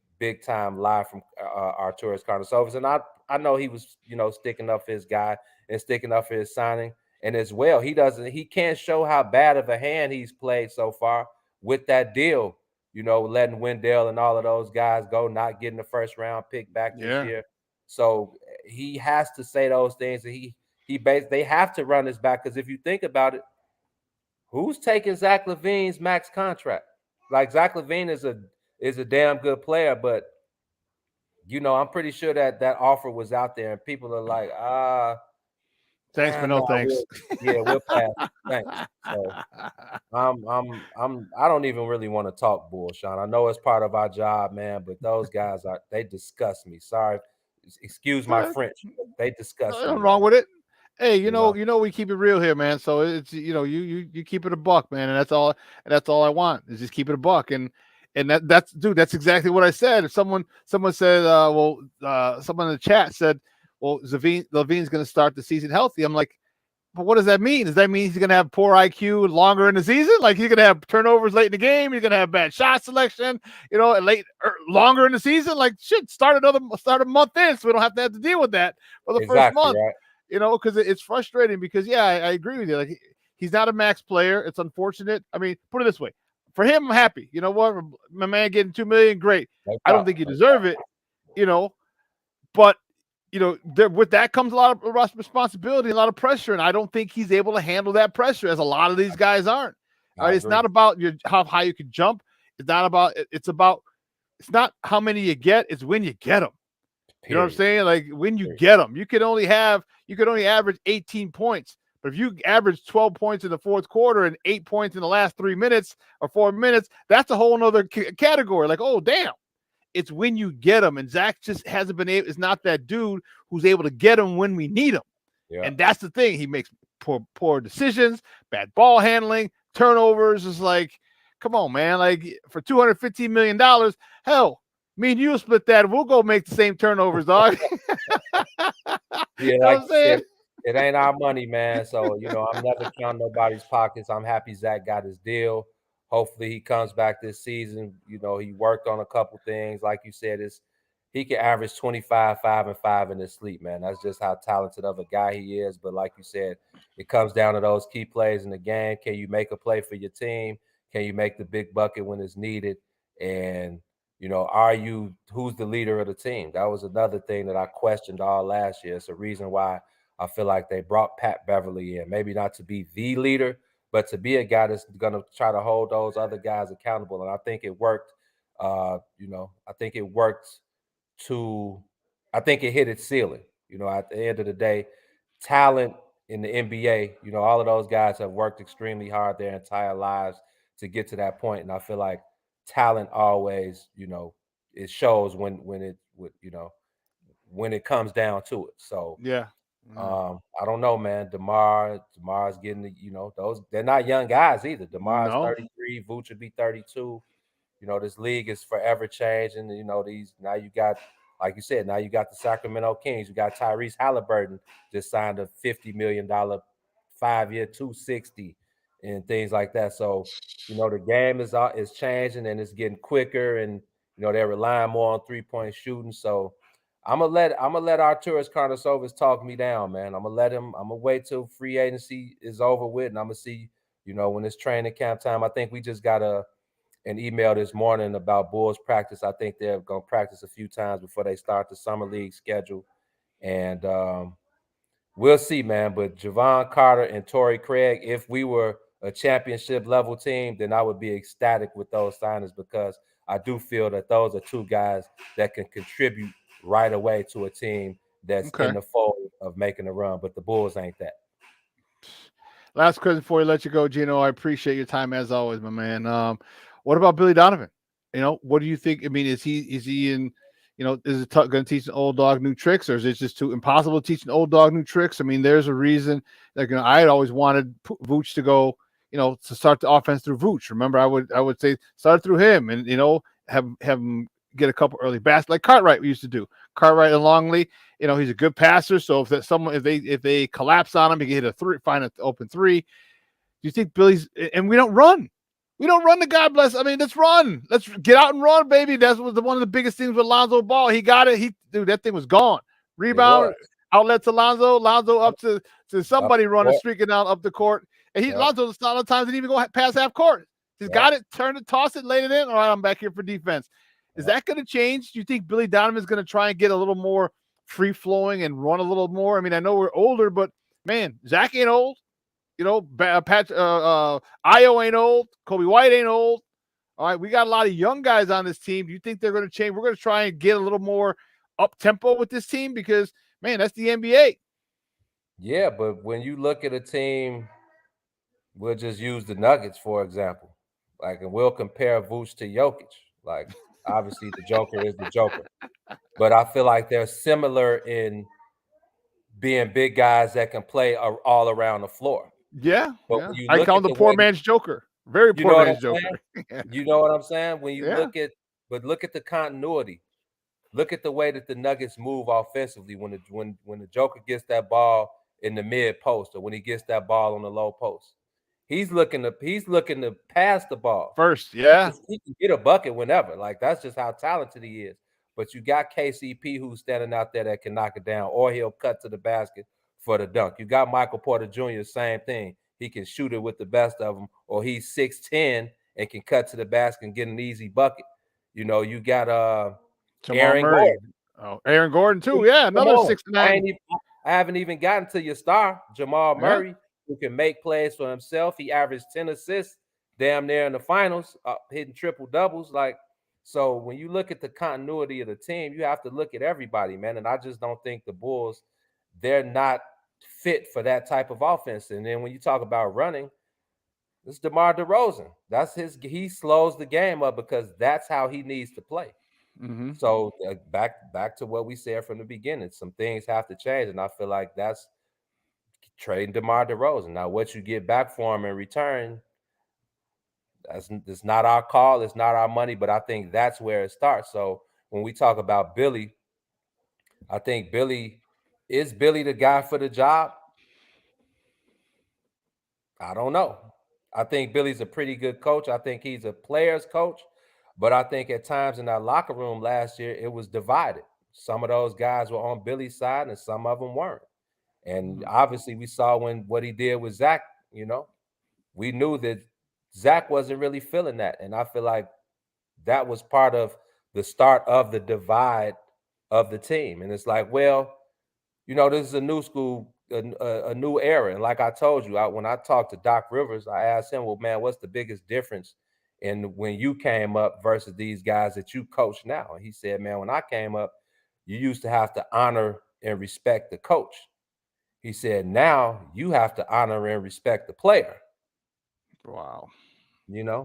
time lie from Arturas Karnisovas. And I know he was, you know, sticking up for his guy and sticking up for his signing. And as well, he can't show how bad of a hand he's played so far with that deal, you know, letting Wendell and all of those guys go, not getting the first round pick back this year. So he has to say those things. And they have to run this back, because if you think about it, who's taking Zach LaVine's max contract? Like, Zach LaVine is a damn good player, but you know, I'm pretty sure that offer was out there, and people are like, thanks, but no thanks. We'll pass. Thanks. So I don't even really want to talk bull, Shawn. I know it's part of our job, man, but those guys they disgust me. Sorry, excuse my French. They disgust me. Nothing wrong with it. Hey, you know, we keep it real here, man. So it's, you know, you keep it a buck, man, and that's all I want is just keep it a buck. And that's exactly what I said. If someone said, someone in the chat said, well, Levine's going to start the season healthy. I'm like, but what does that mean? Does that mean he's going to have poor IQ longer in the season? Like, he's going to have turnovers late in the game. He's going to have bad shot selection, you know, longer in the season. Like, shit, start a month in, so we don't have to deal with that for the first month. Right. You know, because it's frustrating. Because I agree with you. Like, he's not a max player. It's unfortunate. I mean, put it this way: for him, I'm happy. You know what, my man getting $2 million, great. I don't think you deserve it. You know, but you know, with that comes a lot of responsibility, a lot of pressure, and I don't think he's able to handle that pressure, as a lot of these guys aren't. Right? It's not about how high you can jump. It's not about. It's not how many you get. It's when you get them. You know what I'm saying? Like, when you get them, you could only average 18 points. But if you average 12 points in the fourth quarter and 8 points in the last 3 minutes or 4 minutes, that's a whole nother category. Like, oh damn. It's when you get them, and Zach just hasn't been able. Is not that dude who's able to get them when we need them, and that's the thing. He makes poor decisions, bad ball handling, turnovers. It's like, come on, man! Like, for $215 million, hell, me and you split that. We'll go make the same turnovers, dog. Yeah, like you said, it ain't our money, man. So you know, I'm never counting nobody's pockets. I'm happy Zach got his deal. Hopefully he comes back this season. You know, he worked on a couple things. Like you said, he can average 25, 5, and 5 in his sleep, man. That's just how talented of a guy he is. But like you said, it comes down to those key plays in the game. Can you make a play for your team? Can you make the big bucket when it's needed? And, you know, who's the leader of the team? That was another thing that I questioned all last year. It's a reason why I feel like they brought Pat Beverly in. Maybe not to be the leader, but to be a guy that's going to try to hold those other guys accountable. And I think it worked. You know, I think it worked I think it hit its ceiling. You know, at the end of the day, talent in the NBA, you know, all of those guys have worked extremely hard their entire lives to get to that point. And I feel like talent always, you know, it shows when it comes down to it. So I don't know, man. DeMar's getting they're not young guys either. DeMar's 33, Vooch would be 32. You know, this league is forever changing. You know, now you got, like you said, now you got the Sacramento Kings. You got Tyrese Halliburton just signed a $50 million 5-year, 260, and things like that. So, you know, the game is changing and it's getting quicker, and you know, they're relying more on 3-point shooting. So I'm gonna let Arturas Karnisovas talk me down, man. I'm gonna wait till free agency is over with, and I'm gonna see, you know, when it's training camp time. I think we just got an email this morning about Bulls practice. I think they're gonna practice a few times before they start the summer league schedule, and we'll see, man. But Javon Carter and Torrey Craig, if we were a championship level team, then I would be ecstatic with those signings, because I do feel that those are two guys that can contribute right away to a team that's in the fold of making a run, but the Bulls ain't that. Last question before we let you go, Gino. I appreciate your time as always, my man. What about Billy Donovan? What do you think? I mean, is he in? Is it going to teach an old dog new tricks, or is it just too impossible to teach an old dog new tricks? I mean, there's a reason. Like, I had always wanted Vooch to go, to start the offense through Vooch. Remember, I would say start through him, and have him get a couple early baskets like Cartwright we used to do. Cartwright and Longley, he's a good passer. So if they collapse on him, he can hit a three, find an open three. Do you think Billy's? And we don't run. We don't run the God bless. I mean, let's run. Let's get out and run, baby. That was one of the biggest things with Lonzo Ball. He got it. That thing was gone. Rebound, outlet to Lonzo. Lonzo up to somebody running, streaking down up the court. And Lonzo a lot of times didn't even go past half court. He's got it, turn it, toss it, laid it in. All right, I'm back here for defense. Is that going to change? Do you think Billy Donovan's going to try and get a little more free flowing and run a little more? I mean, I know we're older, but man, Zach ain't old. Io ain't old. Kobe White ain't old. All right, we got a lot of young guys on this team. Do you think they're going to change? We're going to try and get a little more up tempo with this team because, man, that's the NBA. Yeah, but when you look at a team, we'll just use the Nuggets for example. And we'll compare Vooch to Jokic. Obviously, the Joker is the Joker, but I feel like they're similar in being big guys that can play all around the floor. Yeah, I call him the poor man's Joker. Very poor man's Joker. You know what I'm saying? When you look at the continuity. Look at the way that the Nuggets move offensively when the Joker gets that ball in the mid post or when he gets that ball on the low post. He's looking to pass the ball first. Yeah, he can get a bucket whenever. That's just how talented he is. But you got KCP who's standing out there that can knock it down, or he'll cut to the basket for the dunk. You got Michael Porter Jr., same thing. He can shoot it with the best of them, or he's 6'10" and can cut to the basket and get an easy bucket. You got Aaron Murray. Gordon. Aaron Gordon too. Yeah, another 6'9". I haven't even gotten to your star, Jamal Murray, who can make plays for himself. He averaged 10 assists damn near in the finals, hitting triple doubles. So when you look at the continuity of the team, you have to look at everybody, man. And I just don't think the Bulls, they're not fit for that type of offense. And then when you talk about running, it's DeMar DeRozan. He slows the game up because that's how he needs to play. Mm-hmm. So back to what we said from the beginning, some things have to change, and I feel like that's trading DeMar DeRozan. Now, what you get back for him in return, it's not our call, it's not our money, but I think that's where it starts. So when we talk about Billy, I think is Billy the guy for the job? I don't know. I think Billy's a pretty good coach. I think he's a player's coach. But I think at times in that locker room last year, it was divided. Some of those guys were on Billy's side and some of them weren't. And obviously we saw what he did with Zach, we knew that Zach wasn't really feeling that. And I feel like that was part of the start of the divide of the team. And it's like, well, this is a new school, a new era. And like I told you, when I talked to Doc Rivers, I asked him, well, man, what's the biggest difference in when you came up versus these guys that you coach now? And he said, man, when I came up, you used to have to honor and respect the coach. He said, now you have to honor and respect the player. Wow.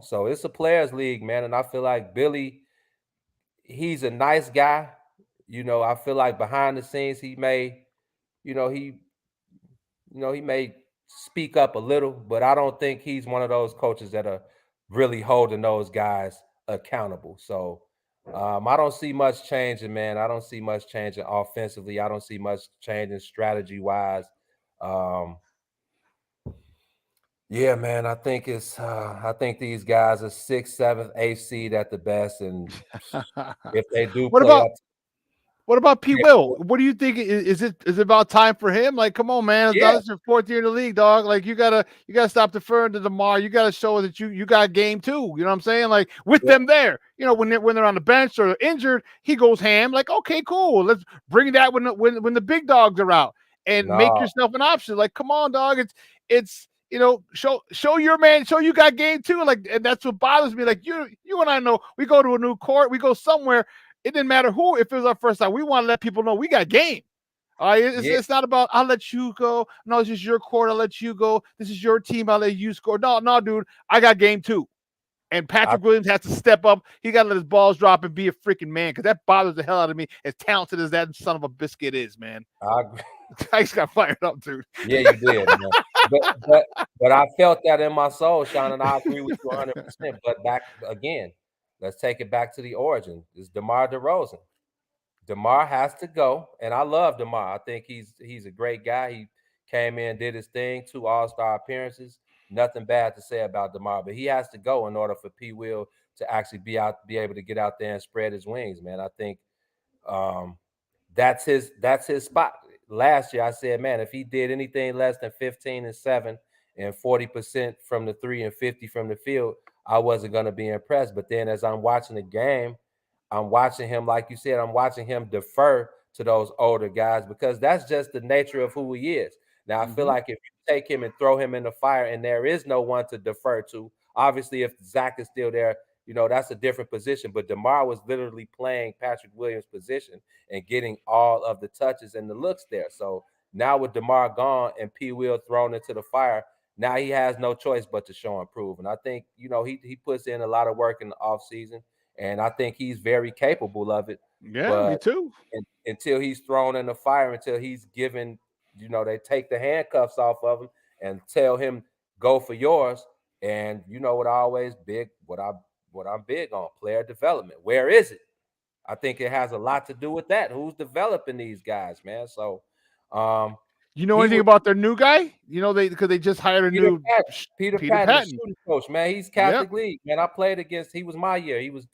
So it's a players league, man. And I feel like Billy, he's a nice guy. I feel like behind the scenes, he may speak up a little, but I don't think he's one of those coaches that are really holding those guys accountable. So I don't see much changing, man. I don't see much changing offensively. I don't see much changing strategy-wise. Yeah, man, I think these guys are 6th, 7th, 8th seed at the best. And if they do What about P. Will? What do you think? Is it about time for him? Like, come on, man. It's your 4th year in the league, dog. Like, you gotta stop deferring to DeMar. You gotta show that you got game too. You know what I'm saying? Like, with them there. When they're on the bench or injured, he goes ham. Like, okay, cool. Let's bring that when the big dogs are out and make yourself an option. Like, come on, dog. It's show your man, show you got game too. Like, and that's what bothers me. Like, you and I know we go to a new court, we go somewhere. It didn't matter who, if it was our first time. We want to let people know we got game. All right, it's not about I'll let you go. No, this is your court. I'll let you go. This is your team. I'll let you score. No, dude. I got game 2. And Patrick Williams has to step up. He got to let his balls drop and be a freaking man because that bothers the hell out of me. As talented as that son of a biscuit is, man. I agree. I just got fired up, dude. Yeah, you did, man. But I felt that in my soul, Shawn, and I agree with you 100%. But back again, let's take it back to the origin. It's DeMar DeRozan. DeMar has to go, and I love DeMar. I think he's a great guy. He came in, did his thing, 2 All-Star appearances. Nothing bad to say about DeMar, but he has to go in order for P. Will to actually be able to get out there and spread his wings, man. I think that's his spot. Last year, I said, man, if he did anything less than 15-7 and 40% from the 3 and 50 from the field, I wasn't going to be impressed. But then as I'm watching the game, I'm watching him, like you said, I'm watching him defer to those older guys because that's just the nature of who he is. Now, I feel like if you take him and throw him in the fire and there is no one to defer to, obviously if Zach is still there, that's a different position. But DeMar was literally playing Patrick Williams' position and getting all of the touches and the looks there. So now with DeMar gone and P. Will thrown into the fire, now he has no choice but to show and prove. And I think, he puts in a lot of work in the offseason. And I think he's very capable of it. Yeah, me too. Until he's thrown in the fire, until he's given, they take the handcuffs off of him and tell him, go for yours. And what I'm big on, player development. Where is it? I think it has a lot to do with that. Who's developing these guys, man? So you know anything about their new guy? Because they just hired a new Peter Patton, shooting coach, man. He's Catholic League, man. I played against. He was my year. He was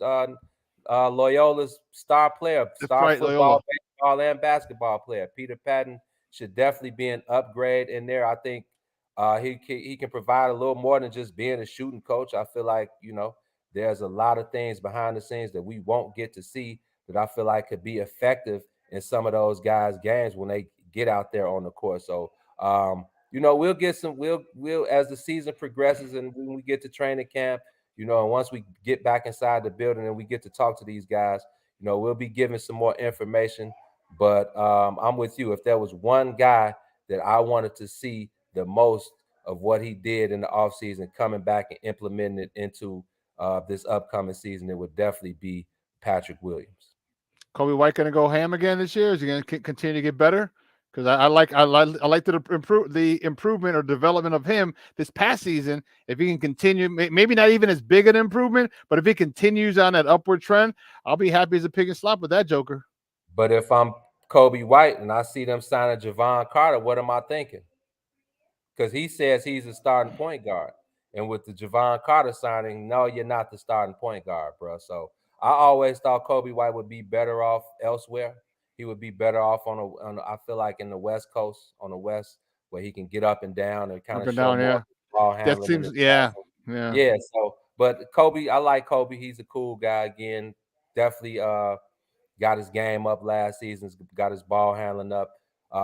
Loyola's star player, star football, baseball, and basketball player. Peter Patton should definitely be an upgrade in there. I think he can provide a little more than just being a shooting coach. I feel like there's a lot of things behind the scenes that we won't get to see that I feel like could be effective in some of those guys' games when they get out there on the court. So we'll get some we'll as the season progresses and when we get to training camp, and once we get back inside the building and we get to talk to these guys, we'll be giving some more information. But I'm with you. If there was one guy that I wanted to see the most of what he did in the offseason coming back and implementing it into this upcoming season, it would definitely be Patrick Williams. Kobe White going to go ham again this year? Is he going to continue to get better? Because I like the improvement or development of him this past season. If he can continue, maybe not even as big an improvement, but if he continues on that upward trend, I'll be happy as a pig and slop with that joker. But if I'm Kobe White and I see them signing Javon Carter, what am I thinking? Because he says he's a starting point guard. And with the Javon Carter signing, no, you're not the starting point guard, bro. So I always thought Kobe White would be better off elsewhere. He would be better off I feel like in the West Coast, on the West, where he can get up and down and kind of show more ball handling. That seems, yeah. So, but Kobe, I like Kobe. He's a cool guy. Again, definitely got his game up last season. Got his ball handling up.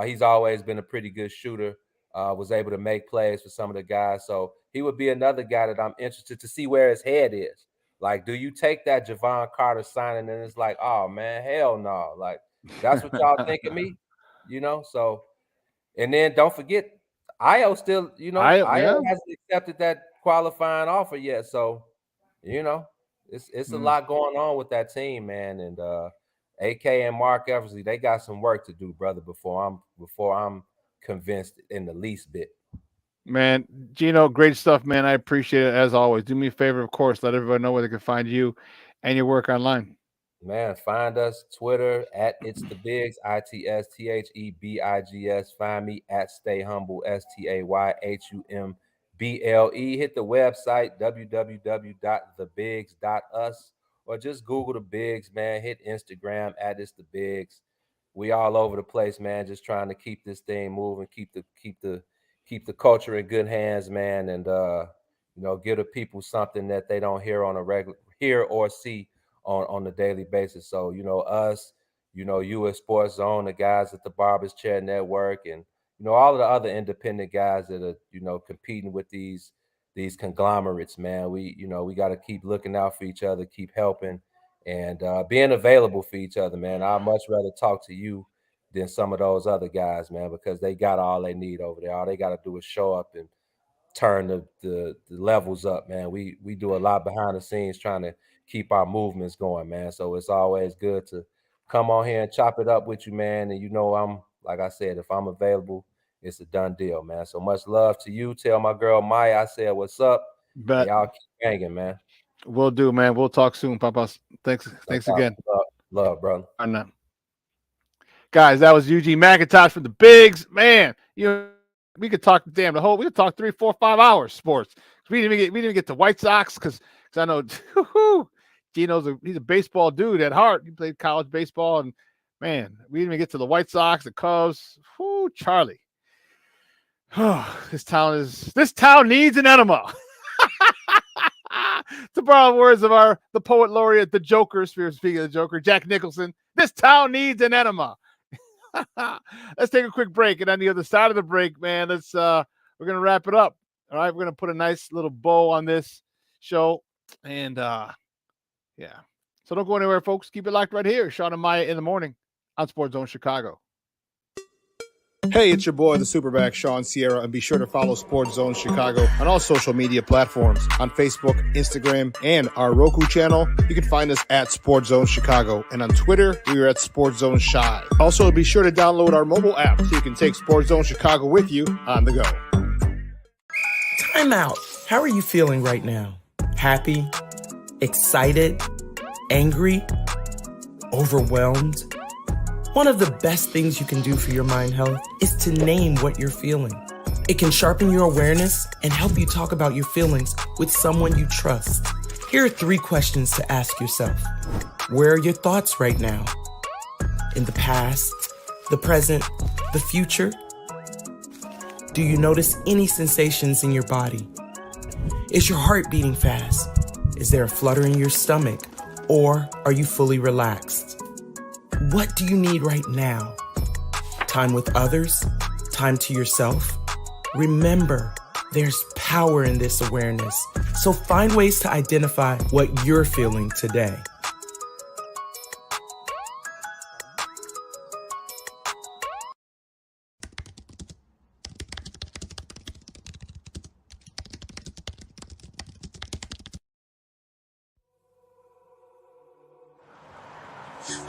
He's always been a pretty good shooter. Was able to make plays for some of the guys. So he would be another guy that I'm interested to see where his head is. Like, do you take that Javon Carter signing and it's like, oh man, hell no. Like, that's what y'all think of me, So, and then don't forget, Io still, Io hasn't accepted that qualifying offer yet. So, it's a lot going on with that team, man. And AK and Mark Eversley, they got some work to do, brother. Before I'm convinced in the least bit. Man, Gino, great stuff, man. I appreciate it as always. Do me a favor, of course, let everybody know where they can find you and your work online. Man, find us Twitter at It's the Bigs, ITSTHEBIGS. Find me at Stay Humble, STAYHUMBLE. Hit the website www.thebigs.us or just Google the Bigs, man. Hit Instagram at It's the Bigs. We all over the place, man. Just trying to keep this thing moving, keep the culture in good hands, man, and give the people something that they don't hear on a regular or see on a daily basis. So, us, US Sports Zone, the guys at the Barbers Chair Network, and all of the other independent guys that are, competing with these conglomerates, man. We got to keep looking out for each other, keep helping, and being available for each other, man. I'd much rather talk to you than some of those other guys, man, because they got all they need over there. All they got to do is show up and turn the levels up, man. We do a lot behind the scenes trying to keep our movements going, man. So it's always good to come on here and chop it up with you, man. And I'm, like I said, if I'm available, it's a done deal, man. So much love to you. Tell my girl Maya I said what's up. Bet. Y'all keep hanging, man. Will do, man. We'll talk soon, Papas. Thanks again. Love, brother. Guys, that was Eugene McIntosh from the Bigs. Man, we could talk we could talk 3, 4, 5 hours sports. We didn't even get to White Sox because I know Gino's he's a baseball dude at heart. He played college baseball, and man, we didn't even get to the White Sox, the Cubs. Whoo, Charlie. This town needs an enema. To borrow words of the poet laureate, the Joker, speaking of the Joker, Jack Nicholson, this town needs an enema. Let's take a quick break, and on the other side of the break, man, we're gonna wrap it up. All right, we're gonna put a nice little bow on this show, and yeah. So don't go anywhere, folks. Keep it locked right here. Shawn and Maya in the morning on Sports Zone Chicago. Hey, it's your boy, the SuperBack, Shawn Sierra, and be sure to follow Sports Zone Chicago on all social media platforms, on Facebook, Instagram, and our Roku channel. You can find us at Sports Zone Chicago, and on Twitter, we are at Sports Zone Shy. Also, be sure to download our mobile app so you can take Sports Zone Chicago with you on the go. Time out. How are you feeling right now? Happy? Excited? Angry? Overwhelmed? One of the best things you can do for your mind health is to name what you're feeling. It can sharpen your awareness and help you talk about your feelings with someone you trust. Here are 3 questions to ask yourself. Where are your thoughts right now? In the past, the present, the future? Do you notice any sensations in your body? Is your heart beating fast? Is there a flutter in your stomach? Or are you fully relaxed? What do you need right now? Time with others? Time to yourself? Remember, there's power in this awareness. So find ways to identify what you're feeling today.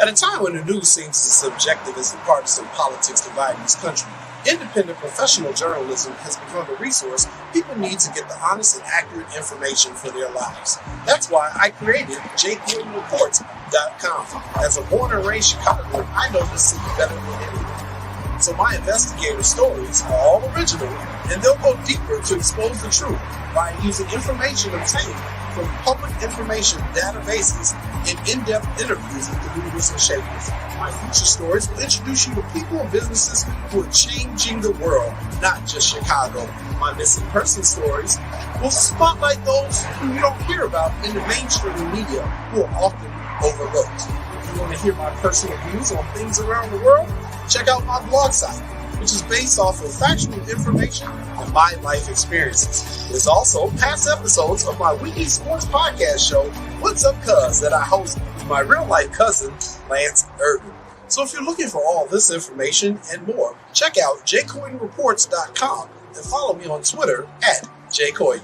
At a time when the news seems as subjective as the partisan politics dividing this country, independent professional journalism has become a resource people need to get the honest and accurate information for their lives. That's why I created JQuillenReports.com. As a born and raised Chicagoan, I know this city better than anyone. So my investigative stories are all original, and they'll go deeper to expose the truth by using information obtained from public information databases and in-depth interviews with the movers and shakers. My future stories will introduce you to people and businesses who are changing the world, not just Chicago. My missing person stories will spotlight those who you don't hear about in the mainstream media, who are often overlooked. If you want to hear my personal views on things around the world, check out my blog site, which is based off of factual information on my life experiences. There's also past episodes of my weekly sports podcast show, What's Up Cuz, that I host with my real-life cousin, Lance Urban. So if you're looking for all this information and more, check out jcoinreports.com and follow me on Twitter at jcoin.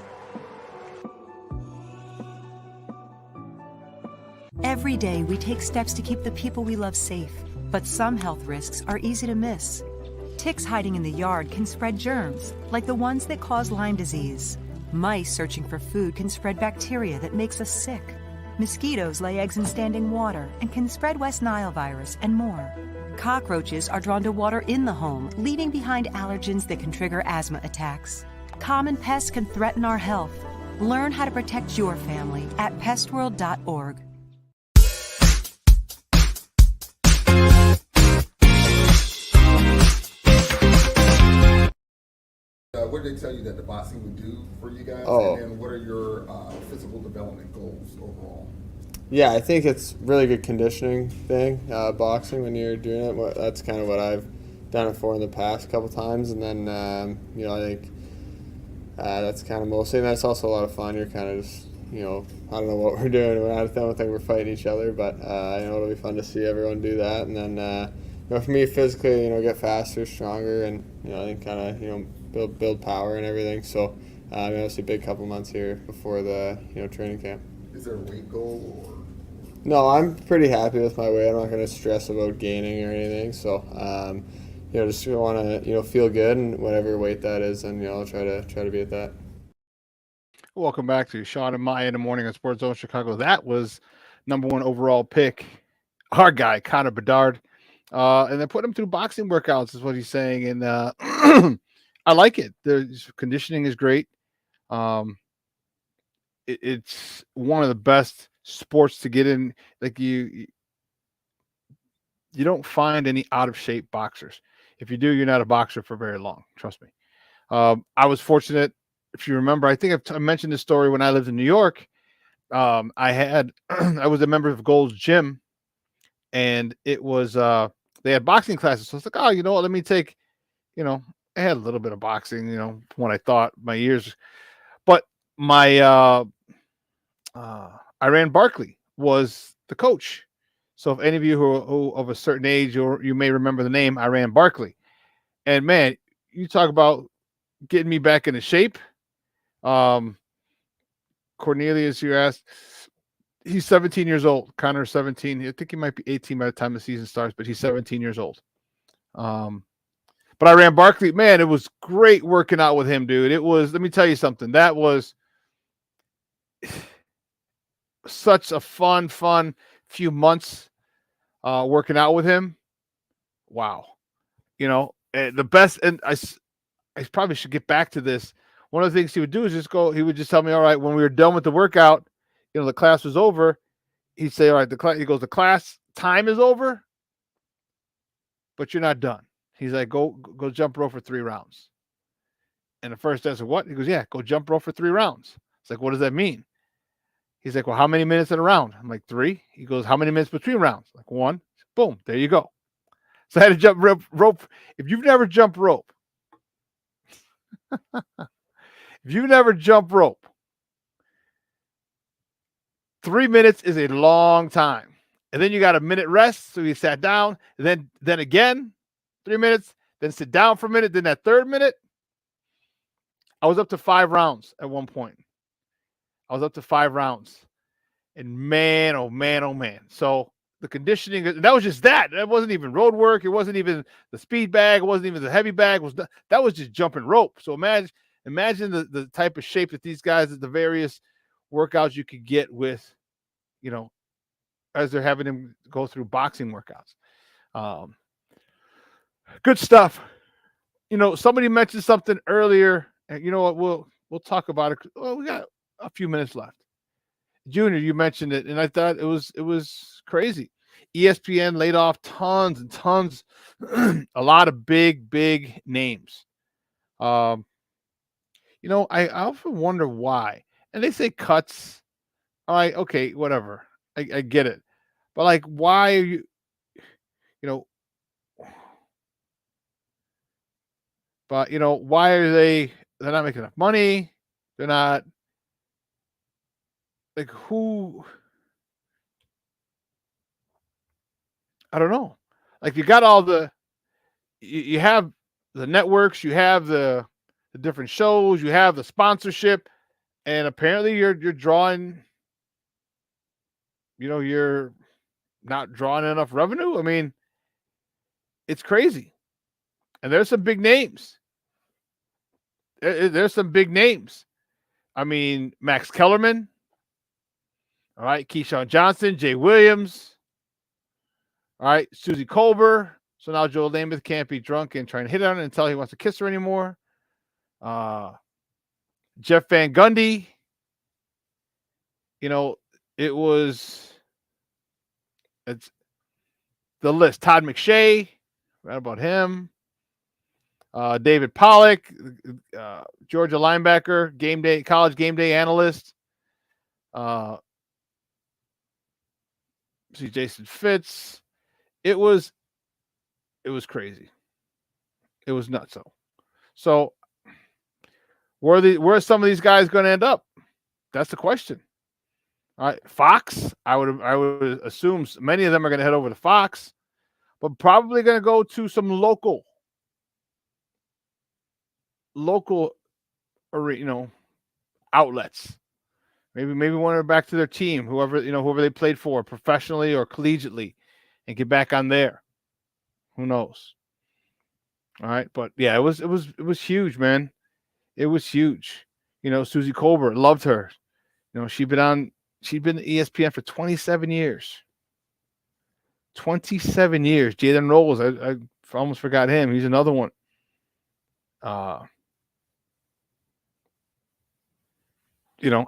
Every day we take steps to keep the people we love safe, but some health risks are easy to miss. Ticks hiding in the yard can spread germs, like the ones that cause Lyme disease. Mice searching for food can spread bacteria that makes us sick. Mosquitoes lay eggs in standing water and can spread West Nile virus and more. Cockroaches are drawn to water in the home, leaving behind allergens that can trigger asthma attacks. Common pests can threaten our health. Learn how to protect your family at pestworld.org. What did they tell you that the boxing would do for you guys? And then what are your physical development goals overall? Yeah, I think it's really good conditioning thing, boxing, when you're doing it. That's kind of what I've done it for in the past couple times. And then, I think that's kind of mostly, and that's also a lot of fun. You're kind of just, I don't know what we're doing. I don't think we're fighting each other, but, it'll be fun to see everyone do that. And then, for me, physically, get faster, stronger, and I think kind of build power and everything. So obviously, a big couple months here before the training camp. Is there a weight goal or? No, I'm pretty happy with my weight. I'm not going to stress about gaining or anything. So just want to feel good, and whatever weight that is, and I'll try to be at that. Welcome back to Shawn and Maya in the morning on Sports Zone Chicago. That was number 1 overall pick, our guy Connor Bedard, and they put him through boxing workouts, is what he's saying, and I like it. The conditioning is great. It's one of the best sports to get in. Like you don't find any out of shape boxers. If you do, you're not a boxer for very long. Trust me. I was fortunate. If you remember, I think I mentioned this story when I lived in New York. I was a member of Gold's Gym, and it was they had boxing classes. So I was like, oh, you know what? Let me take, I had a little bit of boxing, from what I thought my years, but my Iran Barkley was the coach. So if any of you who of a certain age, or you may remember the name Iran Barkley, and man, you talk about getting me back into shape. Cornelius, you asked, he's 17 years old. Connor's 17. I think he might be 18 by the time the season starts, but he's 17 years old. But Iran Barkley, man, it was great working out with him, dude. It was, let me tell you something. That was such a fun few months working out with him. Wow. The best, and I probably should get back to this. One of the things he would do is he would just tell me, all right, when we were done with the workout, the class was over. He'd say, all right, the class time is over, but you're not done. He's like, go jump rope for 3 rounds. And the first I said, what? He goes, yeah, go jump rope for 3 rounds. It's like, what does that mean? He's like, well, how many minutes in a round? I'm like, 3. He goes, how many minutes between rounds? Like 1. Boom, there you go. So I had to jump rope. If you've never jumped rope, if you've never jumped rope, 3 minutes is a long time. And then you got a minute rest. So he sat down, and then again, 3 minutes, then sit down for a minute. Then that 3rd minute, I was up to 5 rounds at one point. I was up to 5 rounds. And man, oh man, oh man. So the conditioning, that was just that. That wasn't even road work. It wasn't even the speed bag. It wasn't even the heavy bag. That was just jumping rope. So imagine the type of shape that these guys, the various workouts you could get with, as they're having them go through boxing workouts. Good stuff. Somebody mentioned something earlier, and you know what? We'll talk about it. Well, we got a few minutes left. Junior, you mentioned it, and I thought it was crazy. ESPN laid off tons and tons, a lot of big names. I often wonder why. And they say cuts. All right, okay, whatever. I get it. But like, why are you, but why are they're not making enough money? They're not, like, who, I don't know. Like, you got all you have the networks, you have the different shows, you have the sponsorship, and apparently you're drawing, you're not drawing enough revenue. I mean, it's crazy. And there's some big names. There's some big names. I mean, Max Kellerman. All right, Keyshawn Johnson, Jay Williams. All right, Susie Colbert. So now Joel Namath can't be drunk and trying to hit on her until he wants to kiss her anymore. Jeff Van Gundy. It's the list. Todd McShay. Right about him. David Pollock, Georgia linebacker, college game day analyst. See Jason Fitz. It was crazy. It was nuts. So where are some of these guys going to end up? That's the question. All right, Fox. I would assume many of them are going to head over to Fox. but probably going to go to some local, outlets. Maybe want to back to their team, whoever they played for, professionally or collegiately, and get back on there. Who knows? All right, but yeah, it was huge, man. It was huge. Susie Colbert, loved her. She'd been at ESPN for 27 years. 27 years. Jaden Knowles, I almost forgot him. He's another one. I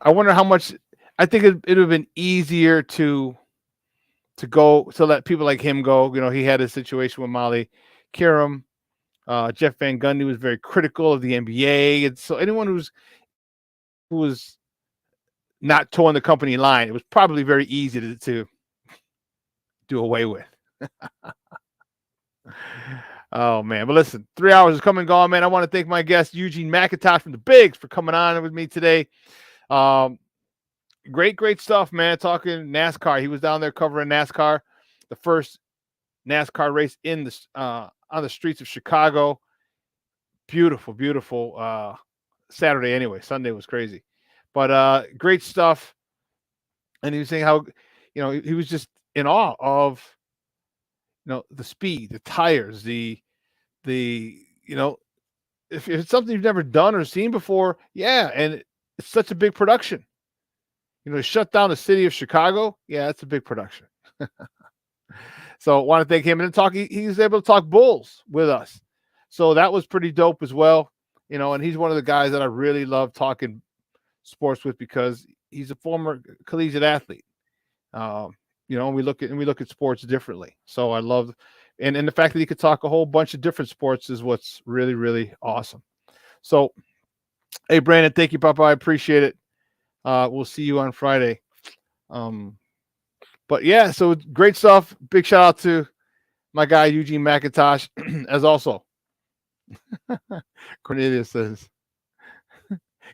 wonder how much. I think it would have been easier to let people like him go. He had a situation with Molly Kiram. Jeff Van Gundy was very critical of the NBA, and so anyone who was not towing the company line, it was probably very easy to do away with. Oh man, but listen, 3 hours is come and gone, man. I want to thank my guest Eugene McIntosh from the Bigs for coming on with me today. Great stuff, man. Talking NASCAR. He was down there covering NASCAR, the first NASCAR race in the on the streets of Chicago. Beautiful Saturday anyway. Sunday was crazy, but great stuff. And he was saying how he was just in awe of the speed, the tires, the if it's something you've never done or seen before, yeah, and it's such a big production. To shut down the city of Chicago, yeah, that's a big production. So I want to thank him, and then he was able to talk Bulls with us. So that was pretty dope as well. And he's one of the guys that I really love talking sports with because he's a former collegiate athlete. And we look at sports differently. So I love, and the fact that he could talk a whole bunch of different sports is what's really, really awesome. So, hey, Brandon, thank you, Papa. I appreciate it. We'll see you on Friday. But yeah, so great stuff. Big shout out to my guy Eugene McIntosh, as also. Cornelius says,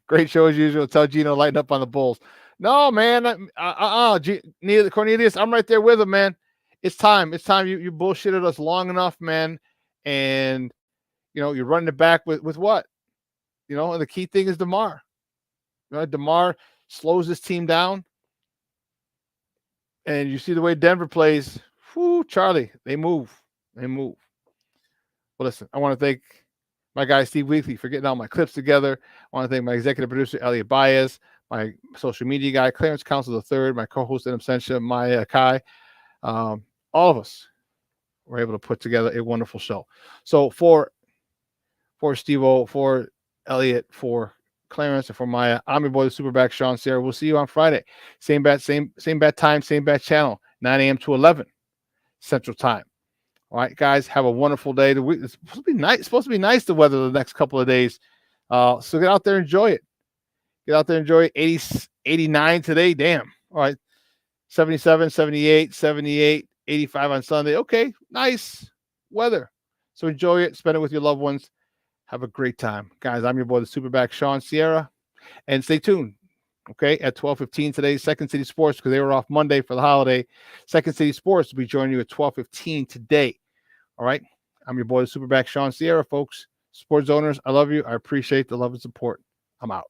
"Great show as usual. Tell Gino to lighten up on the Bulls." No, man. Cornelius, I'm right there with him, man. It's time. You bullshitted us long enough, man. And you're running it back with what? And the key thing is DeMar. DeMar slows this team down. And you see the way Denver plays. Whoo, Charlie, they move. Well, listen, I want to thank my guy Steve Weekly for getting all my clips together. I want to thank my executive producer Elliot Baez, my social media guy Clarence Council III, my co-host in absentia Maya Kai. All of us were able to put together a wonderful show. So for Steve-O, for Elliot, for Clarence, and for Maya, I'm your boy, the SuperBack, Shawn Sierra. We'll see you on Friday. Same bat time, same bat channel, 9 a.m. to 11 Central Time. All right, guys, have a wonderful day. The week it's supposed to be nice. It's supposed to be nice the weather the next couple of days. So get out there and enjoy it. Get out there and enjoy it. 80, 89 today. Damn. All right. 77, 78, 78, 85 on Sunday. Okay, nice weather. So enjoy it. Spend it with your loved ones. Have a great time. Guys, I'm your boy, the SuperBack, Shawn Sierra. And stay tuned, okay, at 12:15 today, Second City Sports, because they were off Monday for the holiday. Second City Sports will be joining you at 12:15 today. All right? I'm your boy, the SuperBack, Shawn Sierra, folks. Sports owners, I love you. I appreciate the love and support. I'm out.